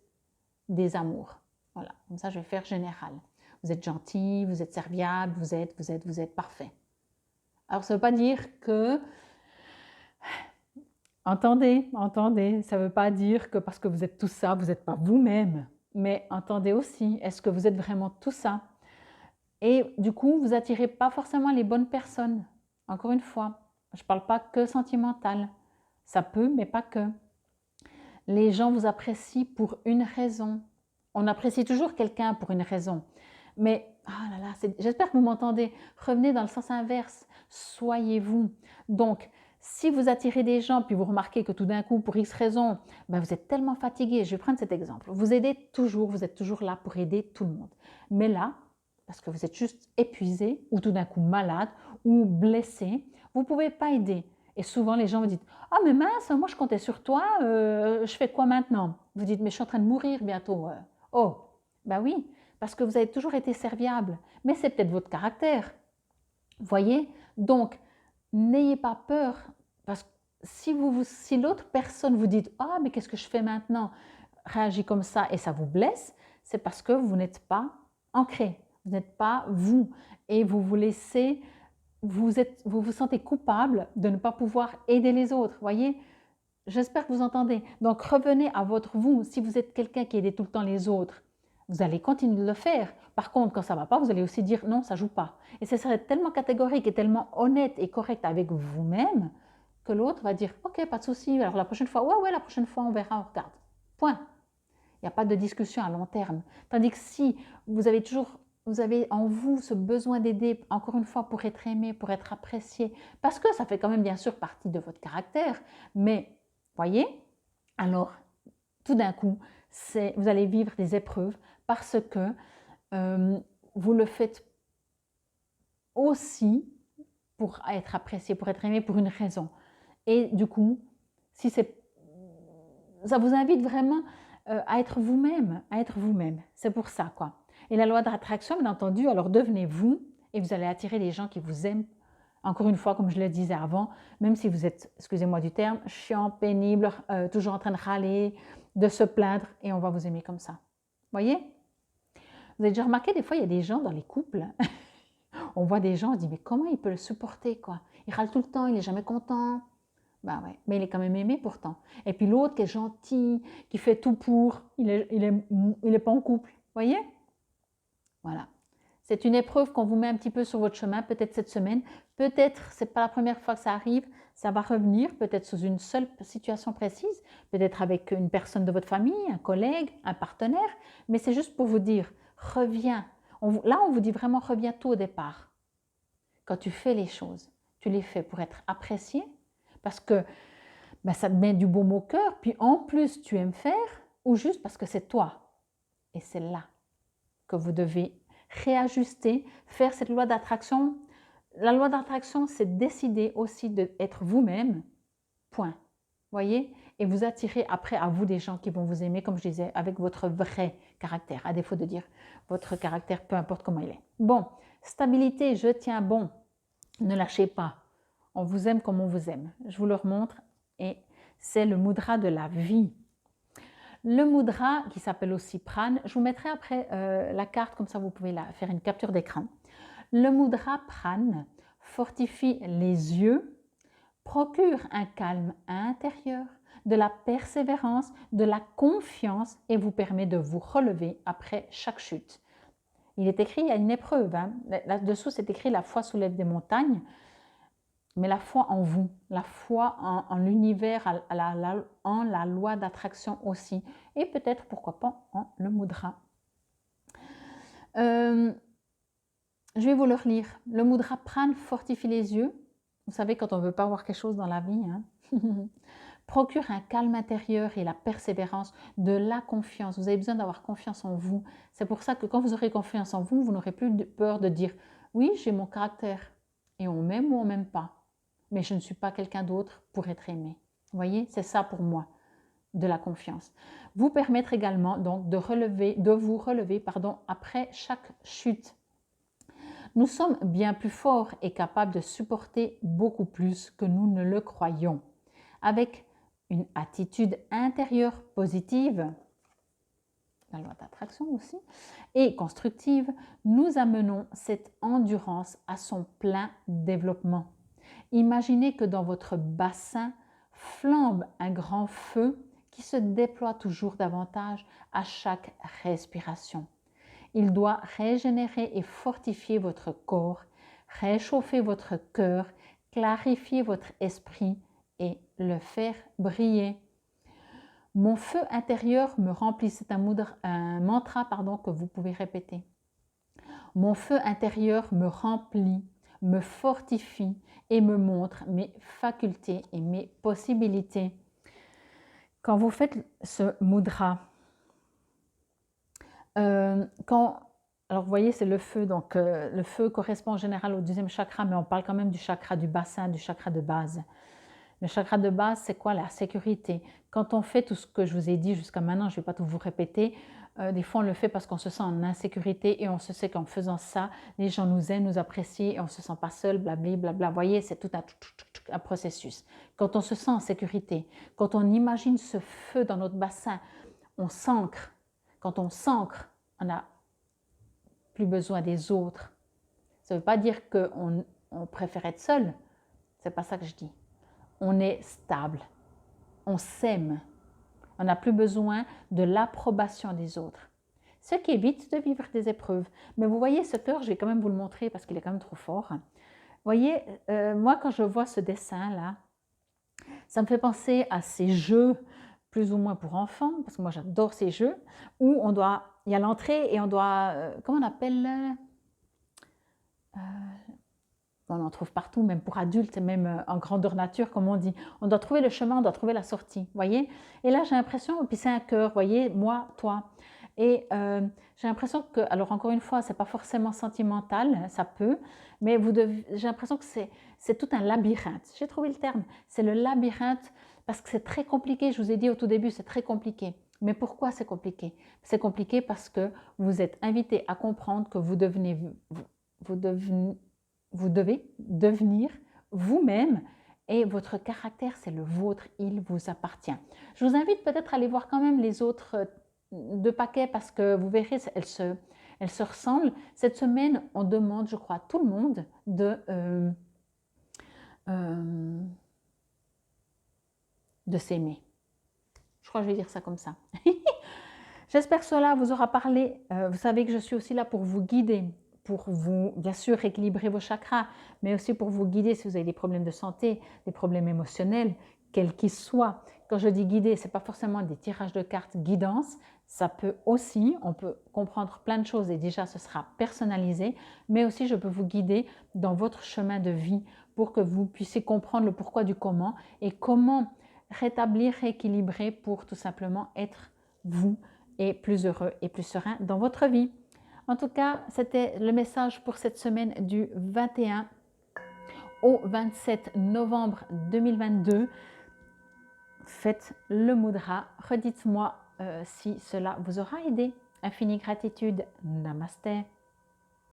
des amours. Voilà, comme ça je vais faire général. Vous êtes gentil, vous êtes serviable, vous êtes parfait. Alors ça ne veut pas dire que... Entendez, ça ne veut pas dire que parce que vous êtes tout ça, vous n'êtes pas vous-même. Mais entendez aussi, est-ce que vous êtes vraiment tout ça? Et du coup, vous n'attirez pas forcément les bonnes personnes. Encore une fois, je ne parle pas que sentimental. Ça peut, mais pas que. Les gens vous apprécient pour une raison. On apprécie toujours quelqu'un pour une raison. Mais, oh là là, j'espère que vous m'entendez. Revenez dans le sens inverse. Soyez vous. Donc, si vous attirez des gens, puis vous remarquez que tout d'un coup, pour X raison, ben vous êtes tellement fatigué. Je vais prendre cet exemple. Vous êtes toujours là pour aider tout le monde. Mais là, parce que vous êtes juste épuisé, ou tout d'un coup malade, ou blessé, vous ne pouvez pas aider. Et souvent, les gens vous disent « Ah, mais mince, moi je comptais sur toi, je fais quoi maintenant ?» Vous dites « Mais je suis en train de mourir bientôt. » Oh, ben oui, parce que vous avez toujours été serviable. Mais c'est peut-être votre caractère. Voyez? Donc, n'ayez pas peur, parce que si l'autre personne vous dit « Ah, mais qu'est-ce que je fais maintenant ?» réagit comme ça et ça vous blesse, c'est parce que vous n'êtes pas ancré, vous n'êtes pas vous. Et vous vous laissez... vous vous sentez coupable de ne pas pouvoir aider les autres, voyez? J'espère que vous entendez. Donc, revenez à votre vous. Si vous êtes quelqu'un qui aide tout le temps les autres, vous allez continuer de le faire. Par contre, quand ça ne va pas, vous allez aussi dire non, ça ne joue pas. Et ce serait tellement catégorique et tellement honnête et correct avec vous-même que l'autre va dire ok, pas de souci, alors la prochaine fois, ouais, la prochaine fois, on verra, on regarde. Point. Il n'y a pas de discussion à long terme. Tandis que si vous avez en vous ce besoin d'aider, encore une fois, pour être aimé, pour être apprécié, parce que ça fait quand même bien sûr partie de votre caractère, mais voyez, alors tout d'un coup, vous allez vivre des épreuves parce que vous le faites aussi pour être apprécié, pour être aimé, pour une raison. Et du coup, ça vous invite vraiment à être vous-même, C'est pour ça, quoi. Et la loi d'attraction, bien entendu, alors devenez-vous et vous allez attirer les gens qui vous aiment. Encore une fois, comme je le disais avant, même si vous êtes, excusez-moi du terme, chiant, pénible, toujours en train de râler, de se plaindre, et on va vous aimer comme ça. Voyez? Vous avez déjà remarqué, des fois, il y a des gens dans les couples, on voit des gens, on dit, mais comment il peut le supporter, quoi? Il râle tout le temps, il n'est jamais content. Ben ouais, mais il est quand même aimé pourtant. Et puis l'autre qui est gentil, qui fait tout pour, il est pas en couple. Voyez? Voilà. C'est une épreuve qu'on vous met un petit peu sur votre chemin, peut-être cette semaine. Peut-être, ce n'est pas la première fois que ça arrive, ça va revenir, peut-être sous une seule situation précise, peut-être avec une personne de votre famille, un collègue, un partenaire. Mais c'est juste pour vous dire, reviens. Là, on vous dit vraiment, reviens tout au départ. Quand tu fais les choses, tu les fais pour être apprécié, parce que ben, ça te met du baume au cœur, puis en plus tu aimes faire, ou juste parce que c'est toi. Et c'est là que vous devez réajuster, faire cette loi d'attraction. La loi d'attraction, c'est décider aussi d'être vous-même, point. Voyez? Et vous attirez après à vous des gens qui vont vous aimer, comme je disais, avec votre vrai caractère, à défaut de dire votre caractère, peu importe comment il est. Bon, stabilité, je tiens bon, ne lâchez pas. On vous aime comme on vous aime. Je vous le remontre et c'est le mudra de la vie. Le mudra, qui s'appelle aussi prana, je vous mettrai après la carte, comme ça vous pouvez faire une capture d'écran. Le mudra prana fortifie les yeux, procure un calme intérieur, de la persévérance, de la confiance et vous permet de vous relever après chaque chute. Il est écrit, il y a une épreuve, hein. Là-dessous c'est écrit « La foi soulève des montagnes ». mais la foi en vous, la foi en l'univers, en la loi d'attraction aussi, et peut-être, pourquoi pas, en le mudra. Je vais vous le relire. Le mudra prana fortifie les yeux. Vous savez, quand on ne veut pas voir quelque chose dans la vie, hein. Procure un calme intérieur et la persévérance, de la confiance. Vous avez besoin d'avoir confiance en vous. C'est pour ça que quand vous aurez confiance en vous, vous n'aurez plus peur de dire « Oui, j'ai mon caractère. Et on m'aime ou on ne m'aime pas. Mais je ne suis pas quelqu'un d'autre pour être aimé. » Vous voyez, c'est ça pour moi, de la confiance. Vous permettre également donc de vous relever après chaque chute. Nous sommes bien plus forts et capables de supporter beaucoup plus que nous ne le croyons. Avec une attitude intérieure positive, la loi d'attraction aussi, et constructive, nous amenons cette endurance à son plein développement. Imaginez que dans votre bassin flambe un grand feu qui se déploie toujours davantage à chaque respiration. Il doit régénérer et fortifier votre corps, réchauffer votre cœur, clarifier votre esprit et le faire briller. Mon feu intérieur me remplit, c'est un mantra que vous pouvez répéter. Mon feu intérieur me remplit, me fortifie et me montre mes facultés et mes possibilités. Quand vous faites ce mudra, alors vous voyez, c'est le feu, donc le feu correspond en général au 2e chakra, mais on parle quand même du chakra du bassin, du chakra de base. Le chakra de base, c'est quoi? La sécurité. Quand on fait tout ce que je vous ai dit jusqu'à maintenant, je ne vais pas tout vous répéter, des fois on le fait parce qu'on se sent en insécurité et on se sait qu'en faisant ça, les gens nous aiment, nous apprécient et on ne se sent pas seul, blablabla. Vous voyez, c'est tout un processus. Quand on se sent en sécurité, quand on imagine ce feu dans notre bassin, on s'ancre. Quand on s'ancre, on n'a plus besoin des autres. Ça ne veut pas dire qu'on préfère être seul. Ce n'est pas ça que je dis. On est stable, on s'aime, on n'a plus besoin de l'approbation des autres. Ce qui évite de vivre des épreuves. Mais vous voyez, ce cœur, je vais quand même vous le montrer parce qu'il est quand même trop fort. Vous voyez, moi quand je vois ce dessin-là, ça me fait penser à ces jeux plus ou moins pour enfants, parce que moi j'adore ces jeux, où il y a l'entrée et on doit, comment on appelle on en trouve partout, même pour adultes, même en grandeur nature, comme on dit. On doit trouver le chemin, on doit trouver la sortie, voyez. Et là, j'ai l'impression, puis c'est un cœur, voyez, moi, toi. Et j'ai l'impression que, alors encore une fois, c'est pas forcément sentimental, ça peut, mais j'ai l'impression que c'est tout un labyrinthe. J'ai trouvé le terme, c'est le labyrinthe, parce que c'est très compliqué, je vous ai dit au tout début, c'est très compliqué. Mais pourquoi c'est compliqué? C'est compliqué parce que vous êtes invité à comprendre que vous devez devenir vous-même et votre caractère, c'est le vôtre, il vous appartient. Je vous invite peut-être à aller voir quand même les autres 2 paquets parce que vous verrez, elles se ressemblent. Cette semaine, on demande, je crois, à tout le monde de s'aimer. Je crois que je vais dire ça comme ça. J'espère que cela vous aura parlé. Vous savez que je suis aussi là pour vous guider, pour vous, bien sûr, rééquilibrer vos chakras, mais aussi pour vous guider si vous avez des problèmes de santé, des problèmes émotionnels, quels qu'ils soient. Quand je dis guider, ce n'est pas forcément des tirages de cartes guidance, ça peut aussi, on peut comprendre plein de choses et déjà ce sera personnalisé, mais aussi je peux vous guider dans votre chemin de vie pour que vous puissiez comprendre le pourquoi du comment et comment rétablir, rééquilibrer pour tout simplement être vous et plus heureux et plus serein dans votre vie. En tout cas, c'était le message pour cette semaine du 21 au 27 novembre 2022. Faites le mudra. Redites-moi si cela vous aura aidé. Infinie gratitude. Namasté.